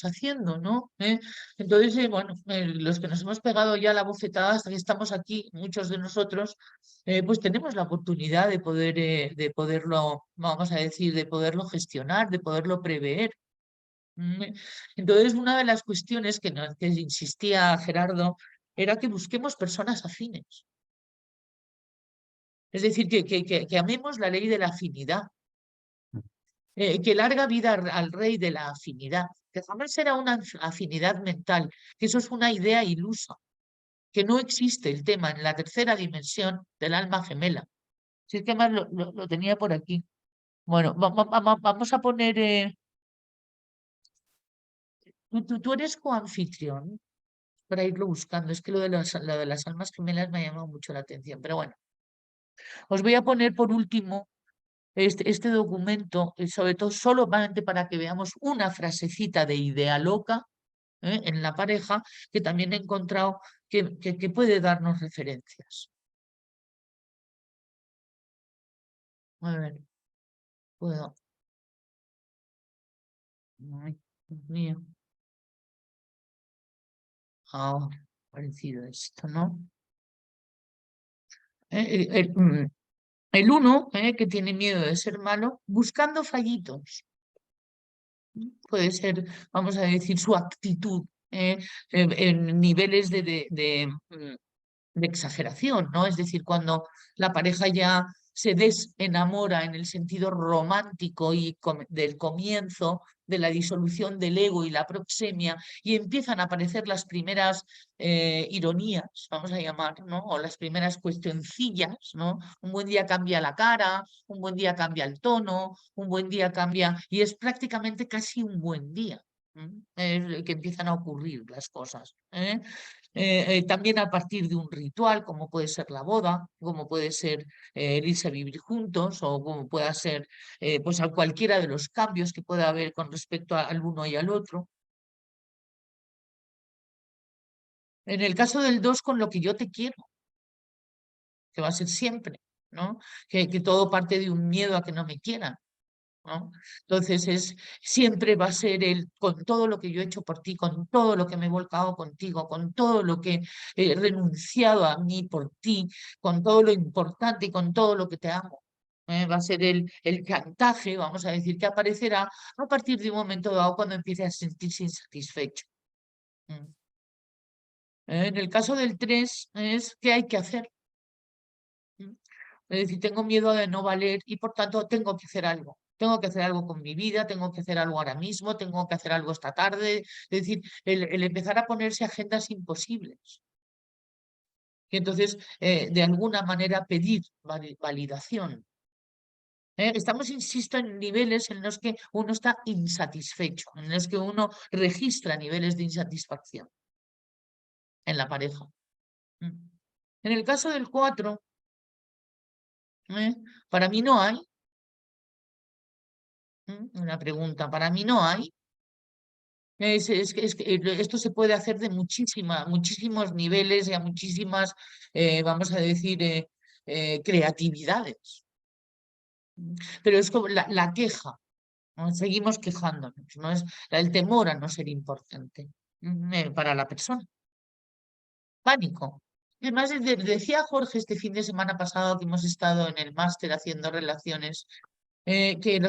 haciendo, ¿no? Entonces, bueno, los que nos hemos pegado ya la bofetada hasta que estamos aquí, muchos de nosotros, pues tenemos la oportunidad de poderlo, vamos a decir, de poderlo gestionar, de poderlo prever. Entonces, una de las cuestiones que insistía Gerardo era que busquemos personas afines. Es decir, que amemos la ley de la afinidad. Que larga vida al rey de la afinidad, que jamás será una afinidad mental, que eso es una idea ilusa, que no existe el tema en la tercera dimensión del alma gemela. Si es que más lo tenía por aquí. Bueno, vamos a poner, tú eres coanfitrión para irlo buscando, es que lo de las almas gemelas me ha llamado mucho la atención, pero bueno, os voy a poner por último este documento, sobre todo solamente para que veamos una frasecita de idea loca en la pareja, que también he encontrado que puede darnos referencias. A ver, puedo. Ay, Dios mío. Ahora, parecido esto, ¿no? El uno, que tiene miedo de ser malo, buscando fallitos. Puede ser, vamos a decir, su actitud en niveles de exageración, ¿no? Es decir, cuando la pareja ya se desenamora en el sentido romántico y del comienzo de la disolución del ego y la proxemia, y empiezan a aparecer las primeras ironías, vamos a llamar, ¿no? O las primeras cuestioncillas, ¿no? Un buen día cambia la cara, un buen día cambia el tono, un buen día cambia, y es prácticamente casi un buen día. Que empiezan a ocurrir las cosas. También a partir de un ritual, como puede ser la boda, como puede ser el irse a vivir juntos, o como pueda ser pues a cualquiera de los cambios que pueda haber con respecto al uno y al otro. En el caso del 2, con lo que yo te quiero, que va a ser siempre, ¿no? Que todo parte de un miedo a que no me quieran, ¿no? Entonces siempre va a ser con todo lo que yo he hecho por ti, con todo lo que me he volcado contigo, con todo lo que he renunciado a mí por ti, con todo lo importante y con todo lo que te amo. Va a ser el chantaje, vamos a decir, que aparecerá a partir de un momento dado cuando empiece a sentirse insatisfecho. En el caso del 3 es ¿qué hay que hacer? Es decir, tengo miedo de no valer y por tanto tengo que hacer algo. Tengo que hacer algo con mi vida, tengo que hacer algo ahora mismo, tengo que hacer algo esta tarde. Es decir, el empezar a ponerse agendas imposibles. Y entonces, de alguna manera, pedir validación. Estamos, insisto, en niveles en los que uno está insatisfecho, en los que uno registra niveles de insatisfacción en la pareja. En el caso del 4, para mí no hay. Una pregunta, para mí no hay. Esto se puede hacer de muchísimos niveles y a muchísimas, vamos a decir, creatividades. Pero es como la queja, ¿no? Seguimos quejándonos, ¿no? Es el temor a no ser importante para la persona. Pánico. Además, decía Jorge este fin de semana pasado que hemos estado en el máster haciendo relaciones, que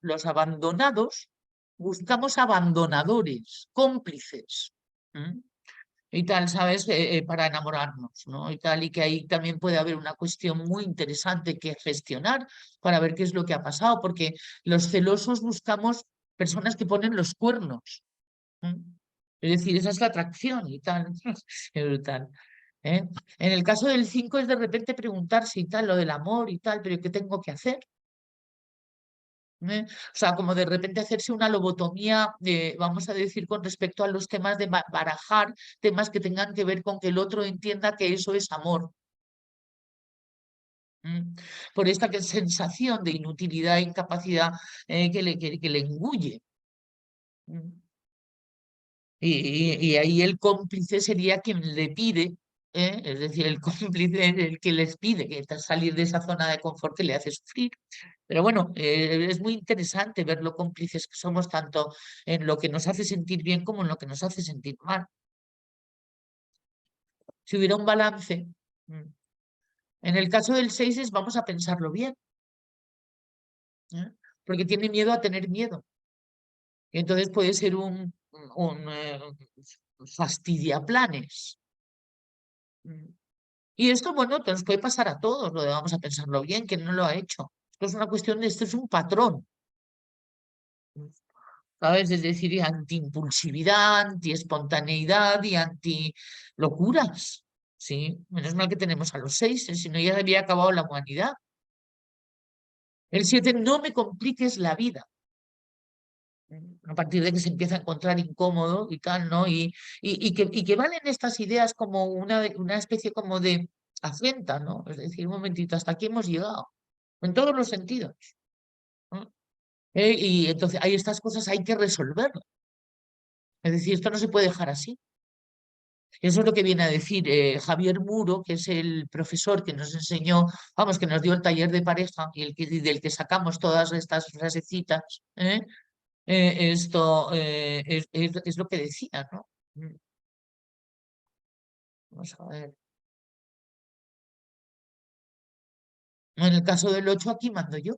los abandonados buscamos abandonadores, cómplices. Y tal, ¿sabes? Para enamorarnos, ¿no? Y tal, y que ahí también puede haber una cuestión muy interesante que gestionar para ver qué es lo que ha pasado, porque los celosos buscamos personas que ponen los cuernos. Es decir, esa es la atracción y tal. Es brutal. En el caso del 5 es de repente preguntarse y tal, lo del amor y tal, pero ¿qué tengo que hacer? O sea, como de repente hacerse una lobotomía, vamos a decir, con respecto a los temas de barajar, temas que tengan que ver con que el otro entienda que eso es amor. Por esta sensación de inutilidad e incapacidad que le engulle. Y ahí el cómplice sería quien le pide, es decir, el cómplice es el que les pide que salir de esa zona de confort que le hace sufrir. Pero bueno, es muy interesante ver lo cómplices que somos tanto en lo que nos hace sentir bien como en lo que nos hace sentir mal. Si hubiera un balance, en el caso del 6 es vamos a pensarlo bien, porque tiene miedo a tener miedo. Y entonces puede ser un fastidiaplanes. Y esto, bueno, nos puede pasar a todos, lo de vamos a pensarlo bien, que no lo ha hecho. Esto es una cuestión de, esto es un patrón, ¿sabes? Es decir, anti-impulsividad, anti-espontaneidad y anti-locuras, ¿sí? Menos mal que tenemos a los 6, si no ya había acabado la humanidad. El 7, no me compliques la vida. A partir de que se empieza a encontrar incómodo y tal, ¿no? Y que valen estas ideas como una especie como de afrenta, ¿no? Es decir, un momentito, hasta aquí hemos llegado, en todos los sentidos, ¿no? Y entonces hay estas cosas, hay que resolverlas. Es decir, esto no se puede dejar así. Eso es lo que viene a decir Javier Muro, que es el profesor que nos enseñó, vamos, que nos dio el taller de pareja y del que sacamos todas estas frasecitas. Esto es lo que decía, ¿no? Vamos a ver. En el caso del 8 aquí mando yo.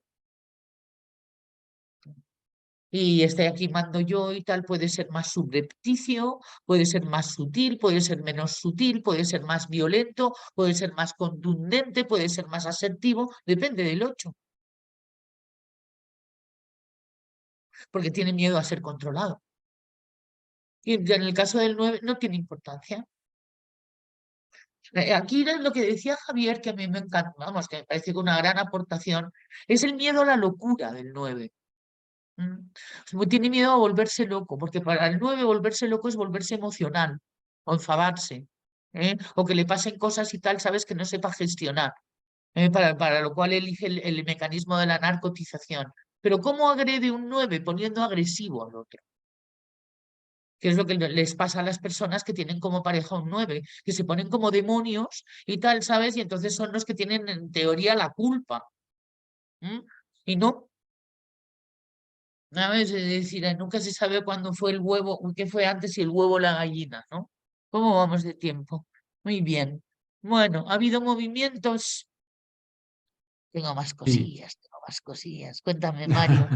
Y este aquí mando yo y tal puede ser más subrepticio, puede ser más sutil, puede ser menos sutil, puede ser más violento, puede ser más contundente, puede ser más asertivo, depende del 8, porque tiene miedo a ser controlado. Y en el caso del 9 no tiene importancia. Aquí era lo que decía Javier, que a mí me encanta, vamos, que me parece que una gran aportación, es el miedo a la locura del 9. Tiene miedo a volverse loco, porque para el 9 volverse loco es volverse emocional o enfadarse, o que le pasen cosas y tal, sabes, que no sepa gestionar, para lo cual elige el mecanismo de la narcotización. Pero ¿cómo agrede un 9? Poniendo agresivo al otro, que es lo que les pasa a las personas que tienen como pareja un 9, que se ponen como demonios y tal, ¿sabes? Y entonces son los que tienen en teoría la culpa. Y no. ¿Sabes? Es decir, nunca se sabe cuándo fue el huevo, qué fue antes, si el huevo o la gallina, ¿no? ¿Cómo vamos de tiempo? Muy bien. Bueno, ha habido movimientos. Tengo más Sí. cosillas, tengo más cosillas. Cuéntame, Mario.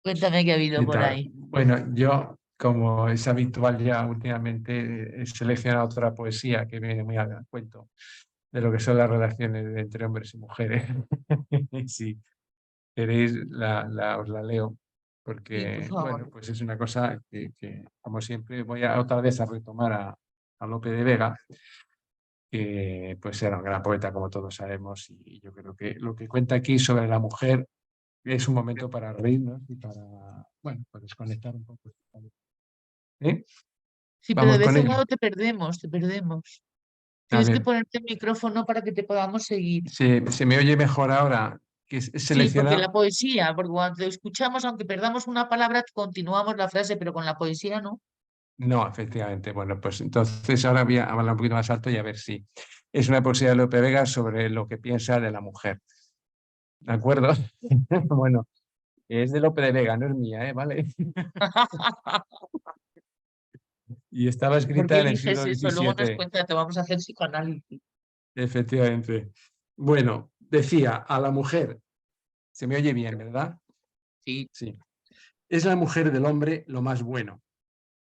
Cuéntame qué ha habido ¿Qué por tal? ahí. Bueno, yo, como es habitual ya últimamente, he seleccionado otra poesía que viene muy al cuento de lo que son las relaciones entre hombres y mujeres. Si queréis, os la leo, Sí, por porque, favor. bueno, pues es una cosa que, como siempre, voy a otra vez a retomar a Lope de Vega, que pues era un gran poeta, como todos sabemos, y yo creo que lo que cuenta aquí sobre la mujer es un momento para reírnos y para, bueno, para desconectar un poco. ¿Eh? Sí, pero de Vamos vez con en ello. cuando te perdemos, te perdemos. A Tienes que ver, ponerte el micrófono para que te podamos seguir. ¿se me oye mejor ahora? Que he Sí, porque la seleccionado. poesía, porque cuando te escuchamos, aunque perdamos una palabra, continuamos la frase, pero con la poesía no. No, efectivamente. Bueno, pues entonces ahora voy a hablar un poquito más alto y a ver si es una poesía de Lope Vega sobre lo que piensa de la mujer. ¿De acuerdo? Bueno, es de Lope de Vega, no es mía, ¿eh? ¿Vale? Y estaba ¿Por qué escrita en el eliges siglo eso? Luego nos XVII. cuenta, te vamos a hacer psicoanálisis. Efectivamente. Bueno, decía a la mujer, se me oye bien, ¿verdad? Sí, Sí. Es la mujer del hombre lo más bueno,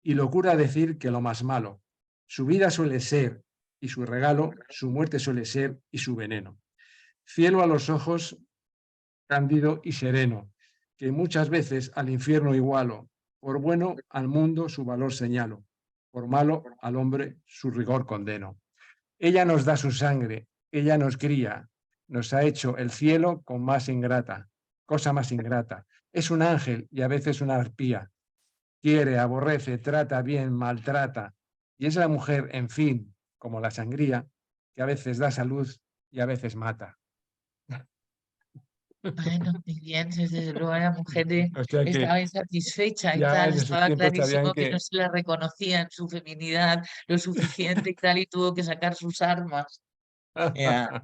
y locura decir que lo más malo. Su vida suele ser, y su regalo, su muerte suele ser, y su veneno. Cielo a los ojos, cándido y sereno, que muchas veces al infierno igualo, por bueno al mundo su valor señalo, por malo al hombre su rigor condeno. Ella nos da su sangre, ella nos cría, nos ha hecho el cielo con más ingrata, cosa más ingrata. Es un ángel y a veces una arpía. Quiere, aborrece, trata bien, maltrata. Y es la mujer, en fin, como la sangría, que a veces da salud y a veces mata. bueno, muy bien, desde luego la mujer O sea que estaba insatisfecha y ya tal, en esos estaba tiempos sabían clarísimo que no que... se la reconocía en su feminidad lo suficiente y tal, y tuvo que sacar sus armas. Ya.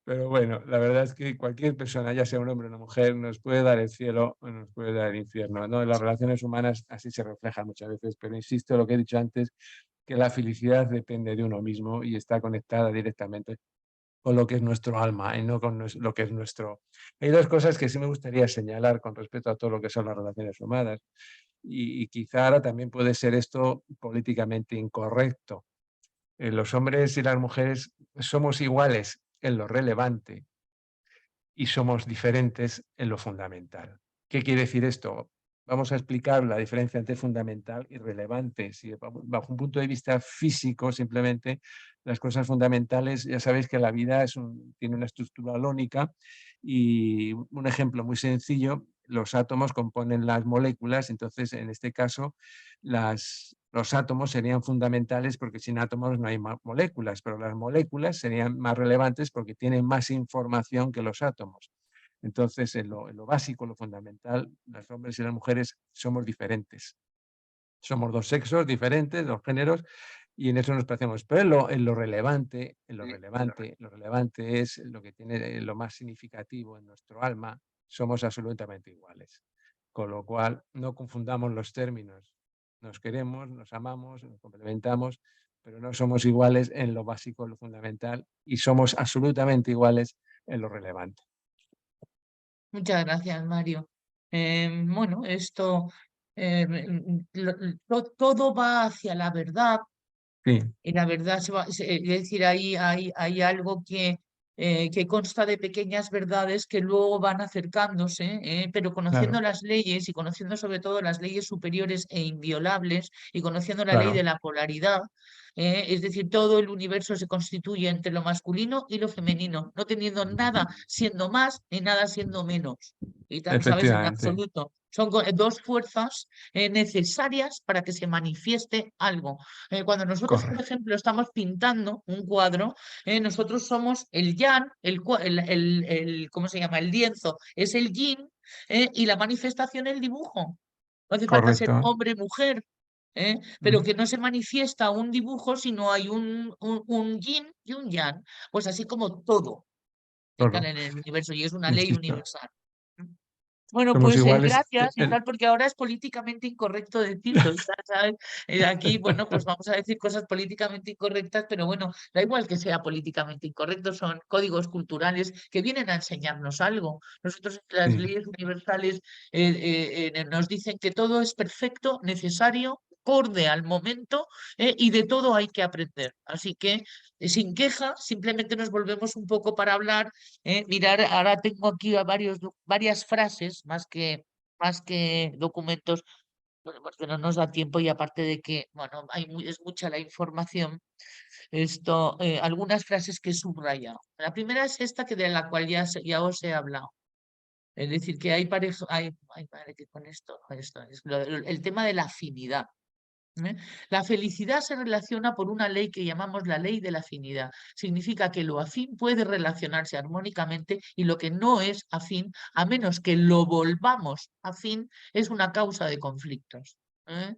Pero bueno, la verdad es que cualquier persona, ya sea un hombre o una mujer, nos puede dar el cielo o nos puede dar el infierno, ¿no? En las relaciones humanas así se refleja muchas veces, pero insisto en lo que he dicho antes, que la felicidad depende de uno mismo y está conectada directamente con lo que es nuestro alma y no con lo que es nuestro... Hay dos cosas que sí me gustaría señalar con respecto a todo lo que son las relaciones humanas y quizá ahora también puede ser esto políticamente incorrecto. Los hombres y las mujeres somos iguales en lo relevante y somos diferentes en lo fundamental. ¿Qué quiere decir esto? Vamos a explicar la diferencia entre fundamental y relevante. Si bajo un punto de vista físico, simplemente las cosas fundamentales, ya sabéis que la vida tiene una estructura lónica y un ejemplo muy sencillo, los átomos componen las moléculas, entonces en este caso las los átomos serían fundamentales porque sin átomos no hay moléculas, pero las moléculas serían más relevantes porque tienen más información que los átomos. Entonces, en lo básico, lo fundamental, los hombres y las mujeres somos diferentes. Somos dos sexos diferentes, dos géneros, y en eso nos parecemos. Pero en lo relevante es lo que tiene lo más significativo en nuestro alma, somos absolutamente iguales. Con lo cual, no confundamos los términos. Nos queremos, nos amamos, nos complementamos, pero no somos iguales en lo básico, en lo fundamental, y somos absolutamente iguales en lo relevante. Muchas gracias, Mario. Bueno, esto, todo va hacia la verdad. Sí, Y la verdad, es decir, hay algo que consta de pequeñas verdades que luego van acercándose, pero conociendo claro, las leyes y conociendo sobre todo las leyes superiores e inviolables y conociendo la ley de claro. la polaridad, es decir, todo el universo se constituye entre lo masculino y lo femenino, no teniendo nada siendo más ni nada siendo menos. Y sabes, en Efectivamente, absoluto. Son dos fuerzas necesarias para que se manifieste algo. Cuando nosotros, por correcto, ejemplo, estamos pintando un cuadro, nosotros somos el yang, ¿cómo se llama? El lienzo es el yin, y la manifestación el dibujo. No hace falta ser correcto. hombre, mujer, pero que no se manifiesta un dibujo si no hay un yin y un yang. Pues así como todo Todo, en el universo y es una ley insisto, universal. Bueno, somos pues iguales. gracias y tal, porque ahora es políticamente incorrecto decirlo, ¿sabes? Aquí, bueno, pues vamos a decir cosas políticamente incorrectas, pero bueno, da igual que sea políticamente incorrecto, son códigos culturales que vienen a enseñarnos algo. Nosotros, las Sí, leyes universales nos dicen que todo es perfecto, necesario, acorde al momento, y de todo hay que aprender. Así que, sin queja, simplemente nos volvemos un poco para hablar. Mirar, ahora tengo aquí varias frases más que documentos, bueno, porque no nos da tiempo y aparte de que, bueno, es mucha la información, algunas frases que he subrayado. La primera es esta que de la cual ya os he hablado. Es decir, que hay pareja, madre, que con esto es el tema de la afinidad. ¿eh? La felicidad se relaciona por una ley que llamamos la ley de la afinidad. Significa que lo afín puede relacionarse armónicamente y lo que no es afín, a menos que lo volvamos afín, es una causa de conflictos. ¿eh?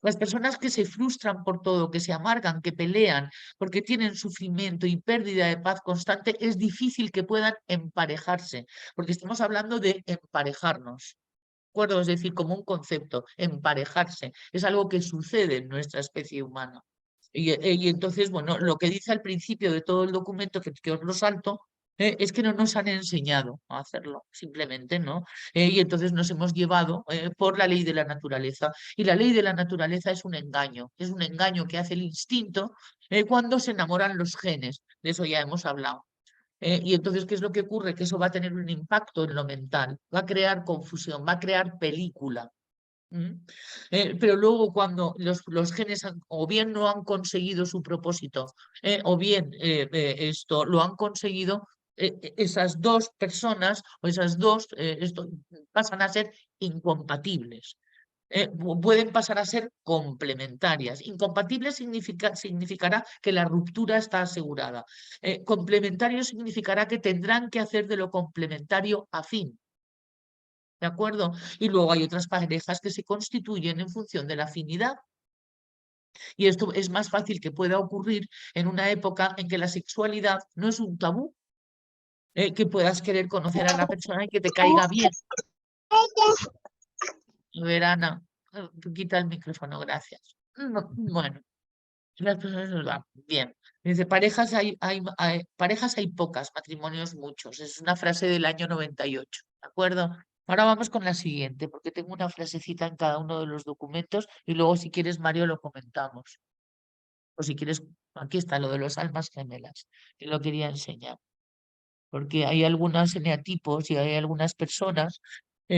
Las personas que se frustran por todo, que se amargan, que pelean, porque tienen sufrimiento y pérdida de paz constante, es difícil que puedan emparejarse, porque estamos hablando de emparejarnos acuerdo, es decir, como un concepto, emparejarse, es algo que sucede en nuestra especie humana. Y entonces, bueno, lo que dice al principio de todo el documento, que os lo salto, es que no nos han enseñado a hacerlo, simplemente, ¿no? Y entonces nos hemos llevado por la ley de la naturaleza. Y la ley de la naturaleza es un engaño que hace el instinto cuando se enamoran los genes, de eso ya hemos hablado. Y entonces, ¿qué es lo que ocurre? Que eso va a tener un impacto en lo mental, va a crear confusión, va a crear película. Pero luego cuando los genes o bien no han conseguido su propósito, o bien esto lo han conseguido, esas dos personas o esas dos pasan a ser incompatibles. Pueden pasar a ser complementarias. Incompatible significará que la ruptura está asegurada. Complementario significará que tendrán que hacer de lo complementario afín. ¿De acuerdo? Y luego hay otras parejas que se constituyen en función de la afinidad. Y esto es más fácil que pueda ocurrir en una época en que la sexualidad no es un tabú, que puedas querer conocer a la persona y que te caiga bien. A ver, Ana, quita el micrófono, gracias. Bueno. Las personas nos van bien. Dice, parejas hay pocas, matrimonios muchos. Es una frase del año 98, ¿de acuerdo? Ahora vamos con la siguiente, porque tengo una frasecita en cada uno de los documentos y luego si quieres, Mario, lo comentamos. O si quieres, aquí está lo de los almas gemelas, que lo quería enseñar. Porque hay algunos eneatipos y hay algunas personas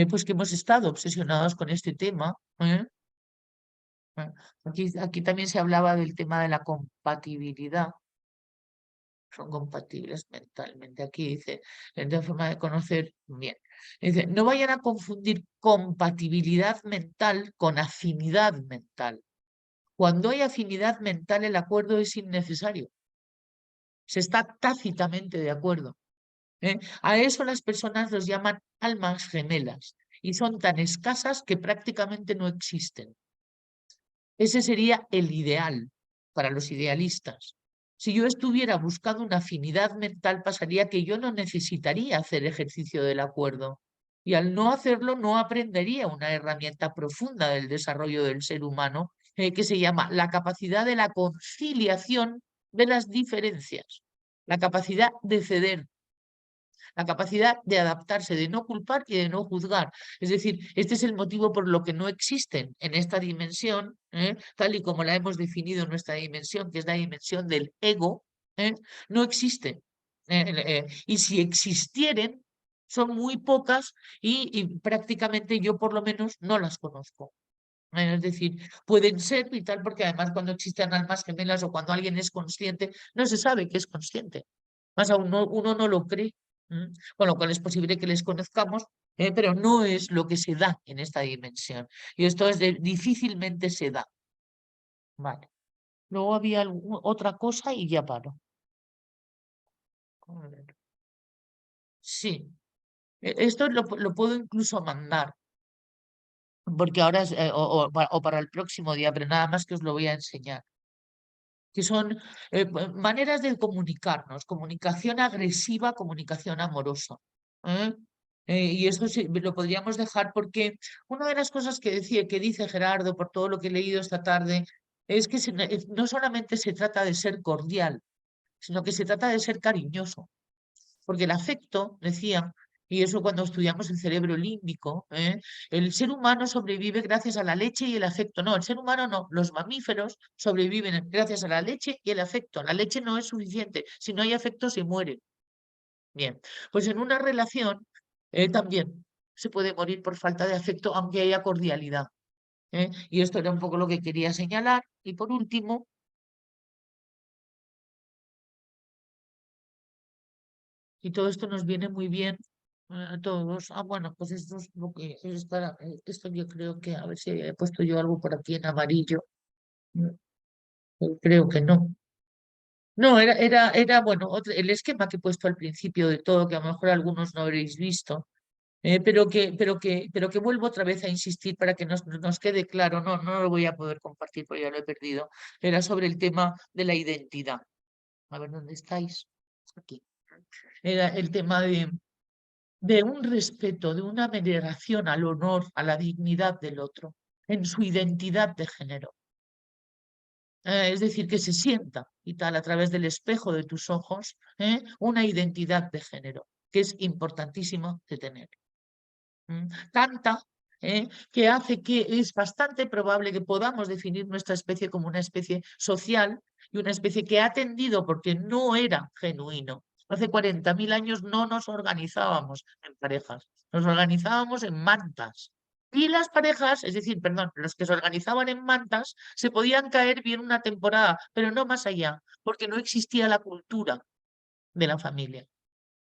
pues que hemos estado obsesionados con este tema. Aquí también se hablaba del tema de la compatibilidad. Son compatibles mentalmente. Aquí dice, de forma de conocer bien. Dice, no vayan a confundir compatibilidad mental con afinidad mental. Cuando hay afinidad mental, el acuerdo es innecesario. Se está tácitamente de acuerdo. A eso las personas los llaman almas gemelas y son tan escasas que prácticamente no existen. Ese sería el ideal para los idealistas. Si yo estuviera buscando una afinidad mental, pasaría que yo no necesitaría hacer ejercicio del acuerdo. Y al no hacerlo, no aprendería una herramienta profunda del desarrollo del ser humano, que se llama la capacidad de la conciliación de las diferencias, la capacidad de ceder, la capacidad de adaptarse, de no culpar y de no juzgar. Es decir, este es el motivo por lo que no existen en esta dimensión, tal y como la hemos definido en nuestra dimensión, que es la dimensión del ego, no existen. Y si existieren, son muy pocas y prácticamente yo por lo menos no las conozco. Es decir, pueden ser y tal, porque además cuando existen almas gemelas o cuando alguien es consciente, no se sabe que es consciente. Más aún uno no lo cree. Con lo cual es posible que les conozcamos, pero no es lo que se da en esta dimensión. Y esto difícilmente se da. Vale. Luego había otra cosa y ya paro. A ver. Sí, esto lo puedo incluso mandar, porque ahora es, o para el próximo día, pero nada más que os lo voy a enseñar. Que son maneras de comunicarnos, comunicación agresiva, comunicación amorosa. ¿eh? Y esto sí, lo podríamos dejar porque una de las cosas que dice Gerardo, por todo lo que he leído esta tarde, es que no solamente se trata de ser cordial, sino que se trata de ser cariñoso. Porque el afecto, decía, y eso cuando estudiamos el cerebro límbico, el ser humano sobrevive gracias a la leche y el afecto. No, el ser humano no, los mamíferos sobreviven gracias a la leche y el afecto. La leche no es suficiente, si no hay afecto se muere. Bien, pues en una relación también se puede morir por falta de afecto, aunque haya cordialidad. Y esto era un poco lo que quería señalar. Y por último, y todo esto nos viene muy bien a todos. Ah, bueno, pues esto es lo que es para, esto yo creo que, a ver si he puesto yo algo por aquí en amarillo. Mm, Creo que no. No, era bueno, el esquema que he puesto al principio de todo, que a lo mejor algunos no habréis visto, pero que vuelvo otra vez a insistir para que nos quede claro. No lo voy a poder compartir porque ya lo he perdido. Era sobre el tema de la identidad. A ver, ¿dónde estáis? Aquí. Era el tema de un respeto, de una veneración al honor, a la dignidad del otro, en su identidad de género. Es decir, que se sienta y tal a través del espejo de tus ojos, una identidad de género, que es importantísimo de tener. Tanta que hace que es bastante probable que podamos definir nuestra especie como una especie social y una especie que ha tendido porque no era genuino. Hace 40.000 años no nos organizábamos en parejas, nos organizábamos en mantas. Y las parejas, es decir, perdón, los que se organizaban en mantas se podían caer bien una temporada, pero no más allá, porque no existía la cultura de la familia.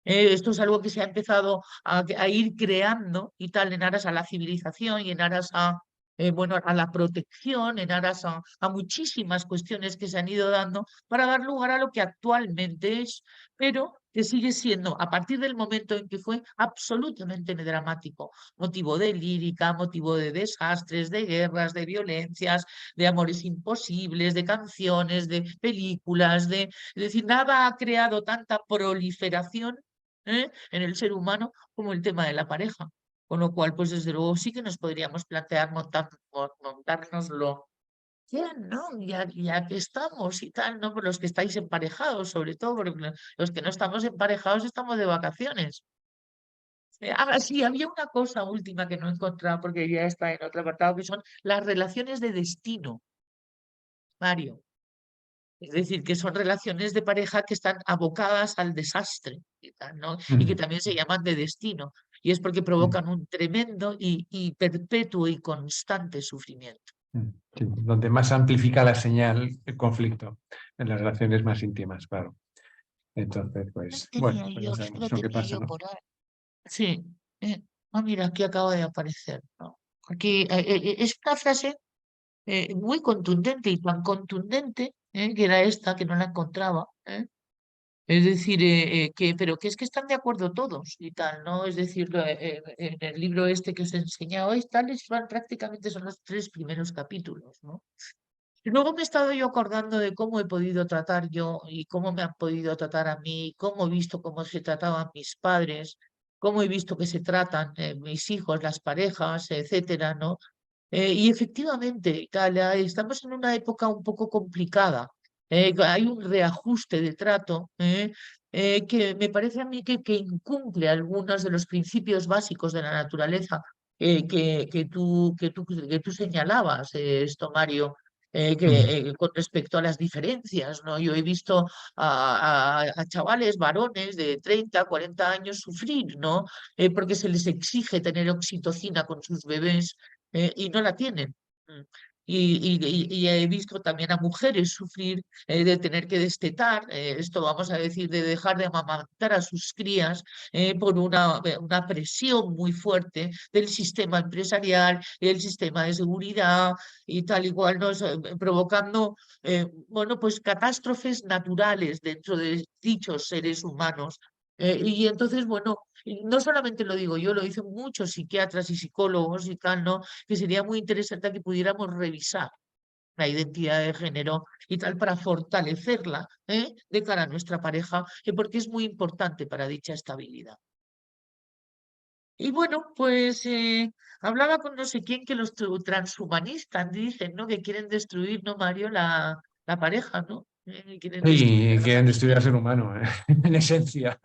Esto es algo que se ha empezado a ir creando y tal en aras a la civilización y en aras a, bueno, a la protección, en aras a muchísimas cuestiones que se han ido dando para dar lugar a lo que actualmente es, pero que sigue siendo, a partir del momento en que fue absolutamente dramático, motivo de lírica, motivo de desastres, de guerras, de violencias, de amores imposibles, de canciones, de películas, es decir, nada ha creado tanta proliferación en el ser humano como el tema de la pareja. Con lo cual, pues desde luego sí que nos podríamos plantear montárnoslo. Ya, ¿no? Ya que estamos y tal, ¿no? Por los que estáis emparejados, sobre todo, porque los que no estamos emparejados estamos de vacaciones. Sí, había una cosa última que no he encontrado porque ya está en otro apartado, que son las relaciones de destino, Mario. Es decir, que son relaciones de pareja que están abocadas al desastre, ¿no? Y que también se llaman de destino. Y es porque provocan un tremendo y perpetuo y constante sufrimiento. Sí, donde más amplifica la señal el conflicto, en las relaciones más íntimas, claro. Entonces, pues, bueno, pues no sabemos lo que pasa, ¿no? Por ahí. Sí. Mira, aquí acaba de aparecer, ¿no? Aquí es una frase muy contundente y tan contundente, que era esta, que no la encontraba. Es decir, pero que es que están de acuerdo todos y tal, ¿no? Es decir, en el libro este que os he enseñado, tales prácticamente son los 3 primeros capítulos, ¿no? Y luego me he estado yo acordando de cómo he podido tratar yo y cómo me han podido tratar a mí, cómo he visto cómo se trataban mis padres, cómo he visto que se tratan mis hijos, las parejas, etcétera, ¿no? Y efectivamente, estamos en una época un poco complicada. Hay un reajuste de trato que me parece a mí que incumple algunos de los principios básicos de la naturaleza que tú señalabas, esto, Mario, con respecto a las diferencias, ¿no? Yo he visto a chavales, varones de 30, 40 años sufrir, ¿no? Porque se les exige tener oxitocina con sus bebés y no la tienen. Mm. Y he visto también a mujeres sufrir de tener que destetar, esto vamos a decir, de dejar de amamantar a sus crías por una presión muy fuerte del sistema empresarial, del sistema de seguridad y tal igual, ¿no? Provocando, bueno, pues catástrofes naturales dentro de dichos seres humanos. Y entonces, bueno, y no solamente lo digo yo, lo dicen muchos psiquiatras y psicólogos y tal, ¿no? Que sería muy interesante que pudiéramos revisar la identidad de género y tal para fortalecerla de cara a nuestra pareja, porque es muy importante para dicha estabilidad. Y bueno, pues hablaba con no sé quién que los transhumanistas dicen, ¿no? Que quieren destruir, ¿no, Mario? La pareja, ¿no? Quieren destruir Sí, a la quieren pareja. destruir al ser humano, en esencia.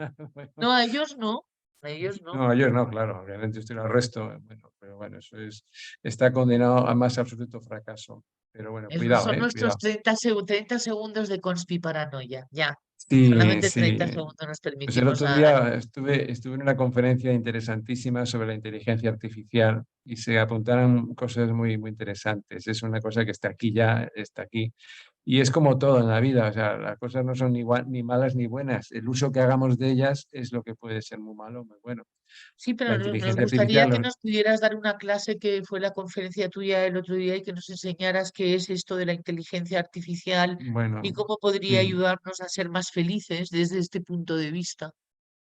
No, a ellos no, a ellos no. No, ellos no, claro, obviamente estoy al resto, bueno, pero bueno, está condenado a más absoluto fracaso. Pero bueno, Esos cuidado, son nuestros cuidado. 30 segundos de conspiparanoia, ya. Sí, Solamente sí. 30 segundos nos Pues el permitimos otro a... día estuve en una conferencia interesantísima sobre la inteligencia artificial y se apuntaron cosas muy, muy interesantes. Es una cosa que está aquí ya, está aquí. Y es como todo en la vida, o sea, las cosas no son ni malas ni buenas. El uso que hagamos de ellas es lo que puede ser muy malo o muy bueno. Sí, La pero nos inteligencia gustaría artificial, que nos pudieras dar una clase que fue la conferencia tuya el otro día y que nos enseñaras qué es esto de la inteligencia artificial y bueno, cómo podría sí. ayudarnos a ser más felices desde este punto de vista.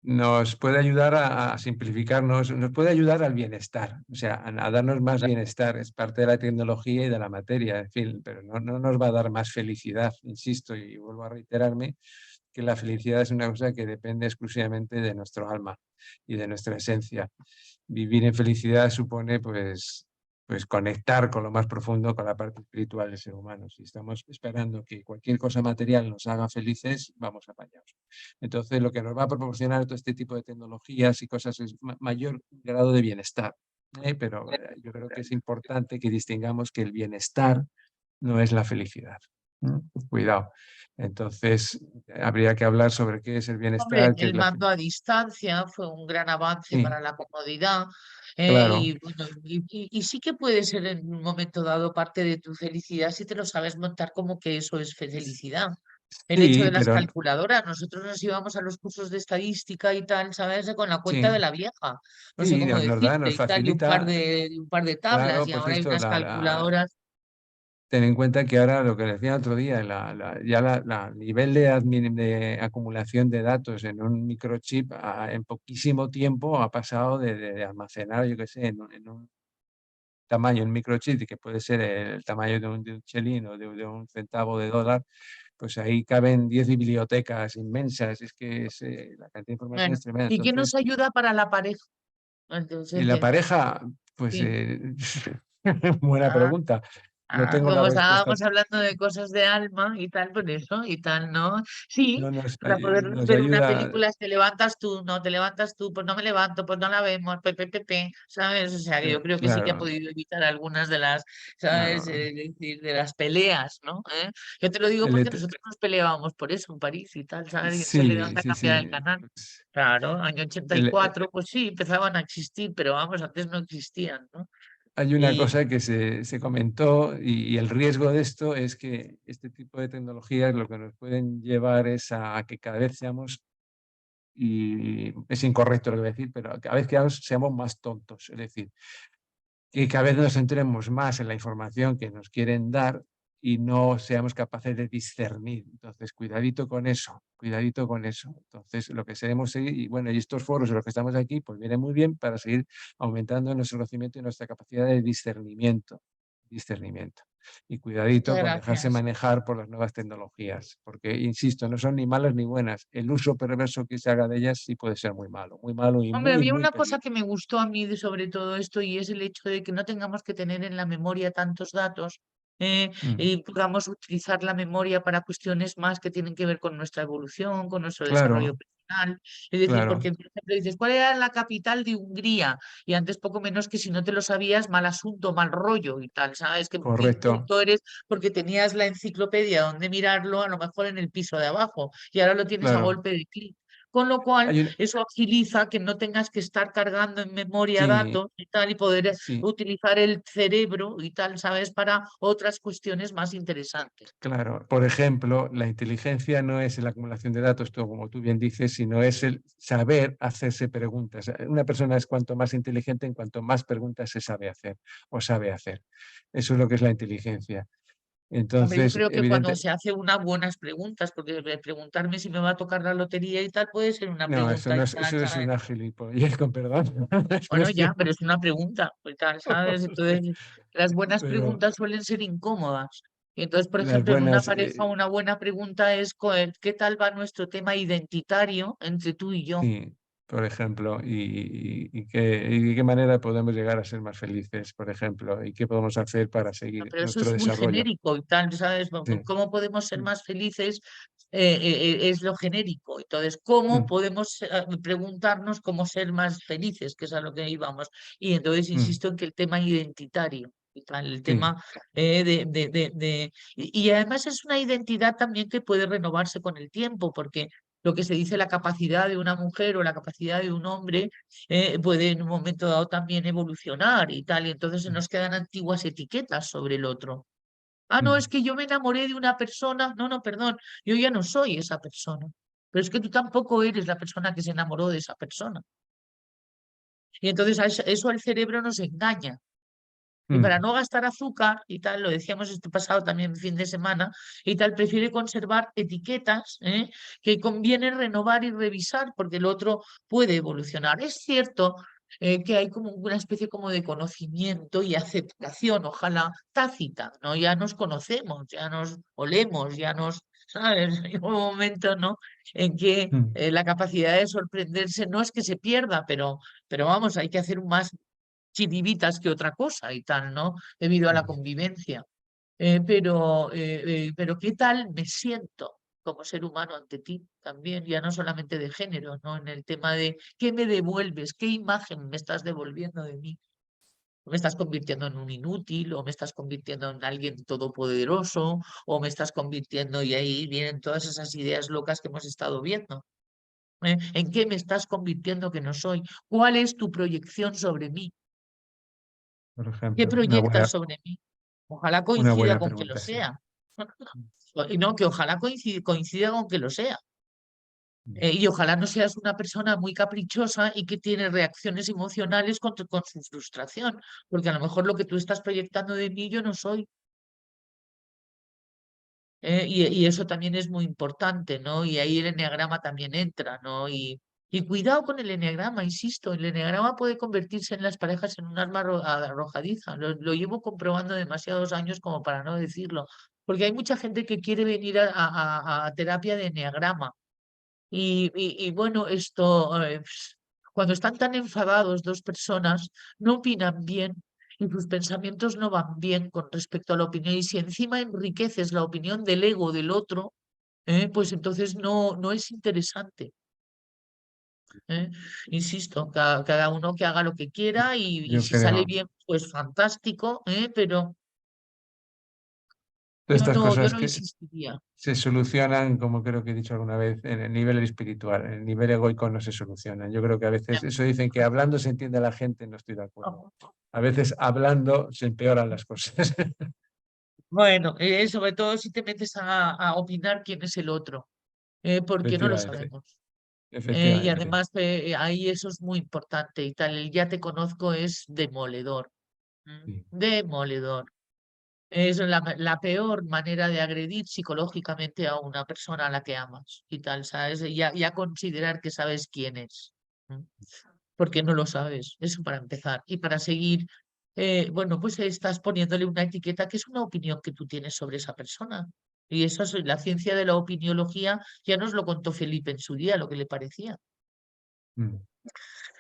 Nos puede ayudar a simplificarnos, nos puede ayudar al bienestar, o sea, a darnos más bienestar. Es parte de la tecnología y de la materia, en fin, pero no nos va a dar más felicidad, insisto, y vuelvo a reiterarme que la felicidad es una cosa que depende exclusivamente de nuestro alma y de nuestra esencia. Vivir en felicidad supone, pues conectar con lo más profundo, con la parte espiritual del ser humano. Si estamos esperando que cualquier cosa material nos haga felices, vamos apañados. Entonces, lo que nos va a proporcionar todo este tipo de tecnologías y cosas es mayor grado de bienestar. Pero yo creo que es importante que distingamos que el bienestar no es la felicidad. Cuidado. Entonces, habría que hablar sobre qué es el Hombre, bienestar, qué es el la mando felicidad. a distancia fue un gran avance Sí, para la comodidad claro. y, bueno, y sí que puede ser en un momento dado parte de tu felicidad si te lo sabes montar como que eso es felicidad. El hecho Sí, de las pero calculadoras, nosotros nos íbamos a los cursos de estadística y tal, ¿sabes? Con la cuenta de sí, la vieja, no sé sí, cómo nos decirte, y tal, y facilita, un par de tablas, claro, y pues ahora hay esto, unas calculadoras. ten en cuenta que ahora lo que decía el otro día, ya la nivel de acumulación de datos en un microchip en poquísimo tiempo ha pasado de almacenar, yo qué sé, en un tamaño, un microchip que puede ser el tamaño de un chelín o de un centavo de dólar, pues ahí caben 10 bibliotecas inmensas, es que la cantidad de información Bueno, es tremenda. ¿y qué nos Entonces, ayuda para la pareja? y Entonces, la pareja, pues sí. buena Ah, pregunta. No tengo la como respuesta. estábamos hablando de cosas de alma y tal, por eso, y tal, ¿no? Sí, No nos, para poder nos ver una ayuda, película, te levantas tú, no te levantas tú, pues no me levanto, pues no la vemos, ¿sabes? O sea, que yo creo que sí que ha claro, podido evitar algunas de las, ¿sabes? claro. Es decir, de las peleas, ¿no? Yo te lo digo El porque et- nosotros nos peleábamos por eso en París y tal, ¿sabes? ¿Quién se sí, levanta a sí, cambiar el sí. canal? Pues, Claro, año ochenta y el- eh, cuatro pues sí, empezaban a existir, pero vamos, antes no existían, ¿no? hay una Y cosa que se comentó y el riesgo de esto es que este tipo de tecnologías lo que nos pueden llevar es a que cada vez seamos, y es incorrecto lo que voy a decir, pero cada vez que seamos más tontos. Es decir, que cada vez nos centremos más en la información que nos quieren dar y no seamos capaces de discernir. Entonces, cuidadito con eso, cuidadito con eso. Entonces, lo que seremos seguir, y bueno, y estos foros en los que estamos aquí, pues vienen muy bien para seguir aumentando nuestro conocimiento y nuestra capacidad de discernimiento. Discernimiento. Y cuidadito Muchas con dejarse gracias. manejar por las nuevas tecnologías, porque, insisto, no son ni malas ni buenas. El uso perverso que se haga de ellas sí puede ser muy malo y Hombre, muy, había muy una cosa peligroso. que me gustó a mí sobre todo esto y es el hecho de que no tengamos que tener en la memoria tantos datos Mm, y podamos utilizar la memoria para cuestiones más que tienen que ver con nuestra evolución, con nuestro desarrollo claro, personal. Es decir, claro, porque, por ejemplo, dices, ¿cuál era la capital de Hungría? Y antes poco menos que si no te lo sabías, mal asunto, mal rollo y tal, ¿sabes? Que muy correcto. tonto eres porque tenías la enciclopedia donde mirarlo, a lo mejor en el piso de abajo, y ahora lo tienes a Claro. golpe de clic. Con lo cual, Hay un, eso agiliza que no tengas que estar cargando en memoria sí, datos y tal, y poder sí, utilizar el cerebro y tal, ¿sabes? Para otras cuestiones más interesantes. claro. Por ejemplo, la inteligencia no es la acumulación de datos, como tú bien dices, sino es el saber hacerse preguntas. Una persona es cuanto más inteligente en cuanto más preguntas se sabe hacer o sabe hacer. Eso es lo que es la inteligencia. Hombre, yo Entonces, creo que cuando evidente, se hace unas buenas preguntas, porque preguntarme si me va a tocar la lotería y tal, puede ser una no, pregunta y tal, eso es ¿sabes? una gilipollez, con perdón, una Bueno, ya, expresión. pero es una pregunta, pues tal, ¿sabes? Sí, Entonces, las buenas pero preguntas suelen ser incómodas. Y entonces, por las ejemplo, en una buenas, pareja, una buena pregunta es ¿qué tal va nuestro tema identitario entre tú y yo? sí, por ejemplo, y de qué manera podemos llegar a ser más felices, por ejemplo, y qué podemos hacer para seguir Pero eso nuestro es muy desarrollo. genérico y tal, ¿sabes? Sí. ¿Cómo podemos ser Mm, más felices? Es lo genérico. Entonces, ¿cómo mm, podemos preguntarnos cómo ser más felices? Que es a lo que íbamos. Y entonces mm, insisto en que el tema identitario y tal, el sí, tema y además es una identidad también que puede renovarse con el tiempo, porque lo que se dice la capacidad de una mujer o la capacidad de un hombre puede en un momento dado también evolucionar y tal, y entonces se mm, nos quedan antiguas etiquetas sobre el otro. Ah, no, es mm, que yo me enamoré de una persona. No, no, perdón, yo ya no soy esa persona. Pero es que tú tampoco eres la persona que se enamoró de esa persona. Y entonces eso al cerebro nos engaña. Y para mm, no gastar azúcar y tal, lo decíamos este pasado también fin de semana, y tal, prefiere conservar etiquetas que conviene renovar y revisar porque el otro puede evolucionar. Es cierto que hay como una especie como de conocimiento y aceptación, ojalá tácita, ¿no? Ya nos conocemos, ya nos olemos, ya nos, ¿sabes? Hay un momento, ¿no? En que mm, la capacidad de sorprenderse no es que se pierda, pero vamos, hay que hacer más chiribitas que otra cosa y tal, ¿no? Debido a la mm. convivencia. Pero ¿qué tal me siento como ser humano ante ti también? Ya no solamente de género, ¿no? En el tema de ¿qué me devuelves? ¿Qué imagen me estás devolviendo de mí? ¿Me estás convirtiendo en un inútil o me estás convirtiendo en alguien todopoderoso o me estás convirtiendo y ahí vienen todas esas ideas locas que hemos estado viendo? ¿En qué me estás convirtiendo que no soy? ¿Cuál es tu proyección sobre mí? Por ¿Qué ejemplo, proyectas sobre mí? Ojalá una coincida buena con que lo pregunta, sí. sea. Y no, que ojalá coincida con que lo sea. Mm, Y ojalá no seas una persona muy caprichosa y que tiene reacciones emocionales con su frustración, porque a lo mejor lo que tú estás proyectando de mí yo no soy. Y eso también es muy importante, ¿no? Y ahí el eneagrama también entra, ¿no? Y cuidado con el eneagrama, insisto, el eneagrama puede convertirse en las parejas en un arma arrojadiza. Lo llevo comprobando demasiados años como para no decirlo, porque hay mucha gente que quiere venir a terapia de eneagrama. Y bueno, esto, cuando están tan enfadados dos personas, no opinan bien y sus pensamientos no van bien con respecto a la opinión. Y si encima enriqueces la opinión del ego del otro, pues entonces no es interesante. ¿Eh? Insisto, cada uno que haga lo que quiera y yo si sale creo, bien, pues fantástico, pero todas estas yo cosas no que insistiría. se solucionan, como creo que he dicho alguna vez, en el nivel espiritual, en el nivel egoico no se solucionan. Yo creo que a veces, eso dicen que hablando se entiende a la gente, no estoy de acuerdo. A veces hablando se empeoran las cosas. Bueno, sobre todo si te metes a opinar quién es el otro, porque no lo Efectivamente, sabemos. Y efectivamente. además ahí eso es muy importante y tal, el ya te conozco es demoledor. Sí. Demoledor. Es la peor manera de agredir psicológicamente a una persona a la que amas y tal, ¿sabes? Ya considerar que sabes quién es. Porque no lo sabes, eso para empezar. Y para seguir, bueno, pues estás poniéndole una etiqueta que es una opinión que tú tienes sobre esa persona. Y eso es la ciencia de la opiniología, ya nos lo contó Felipe en su día, lo que le parecía. Mm.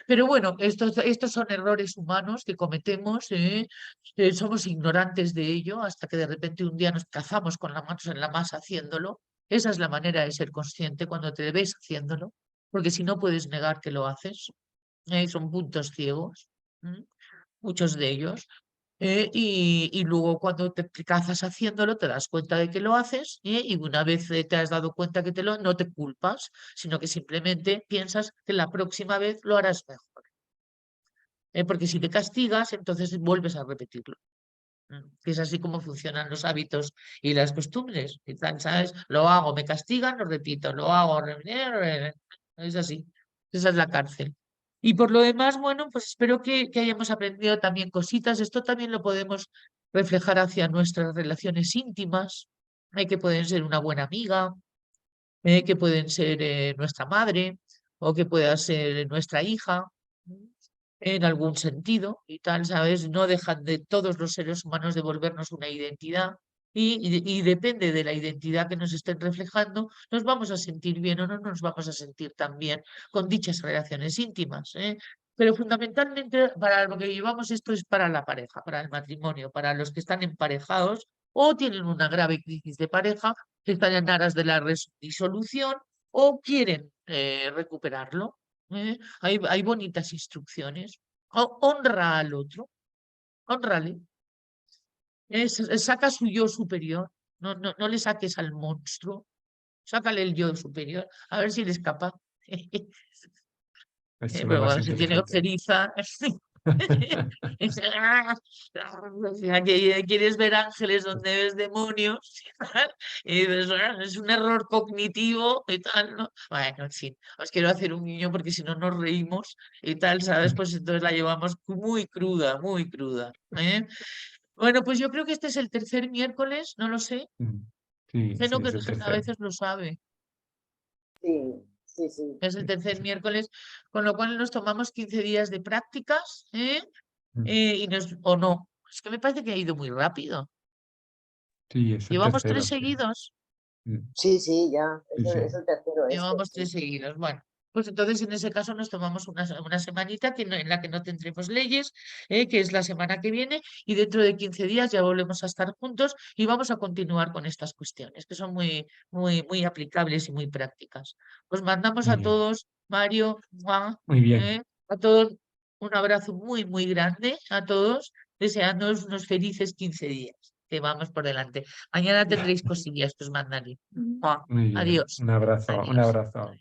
Pero bueno, estos son errores humanos que cometemos, somos ignorantes de ello hasta que de repente un día nos cazamos con las manos en la masa haciéndolo. Esa es la manera de ser consciente cuando te ves haciéndolo, porque si no puedes negar que lo haces. Son puntos ciegos, muchos de ellos. Y luego cuando te cazas haciéndolo, te das cuenta de que lo haces, y una vez te has dado cuenta que no te culpas, sino que simplemente piensas que la próxima vez lo harás mejor. Porque si te castigas, entonces vuelves a repetirlo. Que es así como funcionan los hábitos y las costumbres. Y tal, ¿sabes? Lo hago, me castigan, lo repito, lo hago, es así. Esa es la cárcel. Y por lo demás, bueno, pues espero que hayamos aprendido también cositas. Esto también lo podemos reflejar hacia nuestras relaciones íntimas, que pueden ser una buena amiga, que pueden ser nuestra madre o que pueda ser nuestra hija en algún sentido y tal, ¿sabes? No dejan de todos los seres humanos devolvernos una identidad y depende de la identidad que nos estén reflejando, nos vamos a sentir bien o no nos vamos a sentir tan bien con dichas relaciones íntimas, ¿eh? Pero fundamentalmente para lo que llevamos esto es para la pareja, para el matrimonio, para los que están emparejados o tienen una grave crisis de pareja, que están en aras de la disolución o quieren recuperarlo. Hay bonitas instrucciones. Honra al otro, honrale. Saca su yo superior. No le saques al monstruo. Sácale el yo superior. A ver si eres capaz. Es lo Pero más bueno, si tiene inteligente. ojeriza. Que quieres ver ángeles donde ves demonios y dices, es un error cognitivo y tal, ¿no? Bueno, en fin, os quiero hacer un guiño porque si no nos reímos y tal, ¿sabes? Pues entonces la llevamos muy cruda, muy cruda. Bueno, pues yo creo que este es el tercer miércoles, no lo sé. Sí, Sé sí, que es el a tercero. veces lo sabe. Sí, sí, sí. Es el tercer miércoles, con lo cual nos tomamos 15 días de prácticas, o no. Es que me parece que ha ido muy rápido. Sí, es el Llevamos tercero. 3 seguidos. Sí, sí, ya. Sí, sí. Es el tercero este. Llevamos Sí. 3 seguidos. Bueno, pues entonces en ese caso nos tomamos una semanita en la que no tendremos leyes, que es la semana que viene, y dentro de 15 días ya volvemos a estar juntos y vamos a continuar con estas cuestiones, que son muy, muy, muy aplicables y muy prácticas. Pues mandamos Muy a bien. todos, Mario, Muy bien. a todos un abrazo muy, muy grande, a todos, deseándoos unos felices 15 días que vamos por delante. Mañana tendréis cosillas que os mandaré. Muy bien. Adiós. Un abrazo. Un Adiós. abrazo.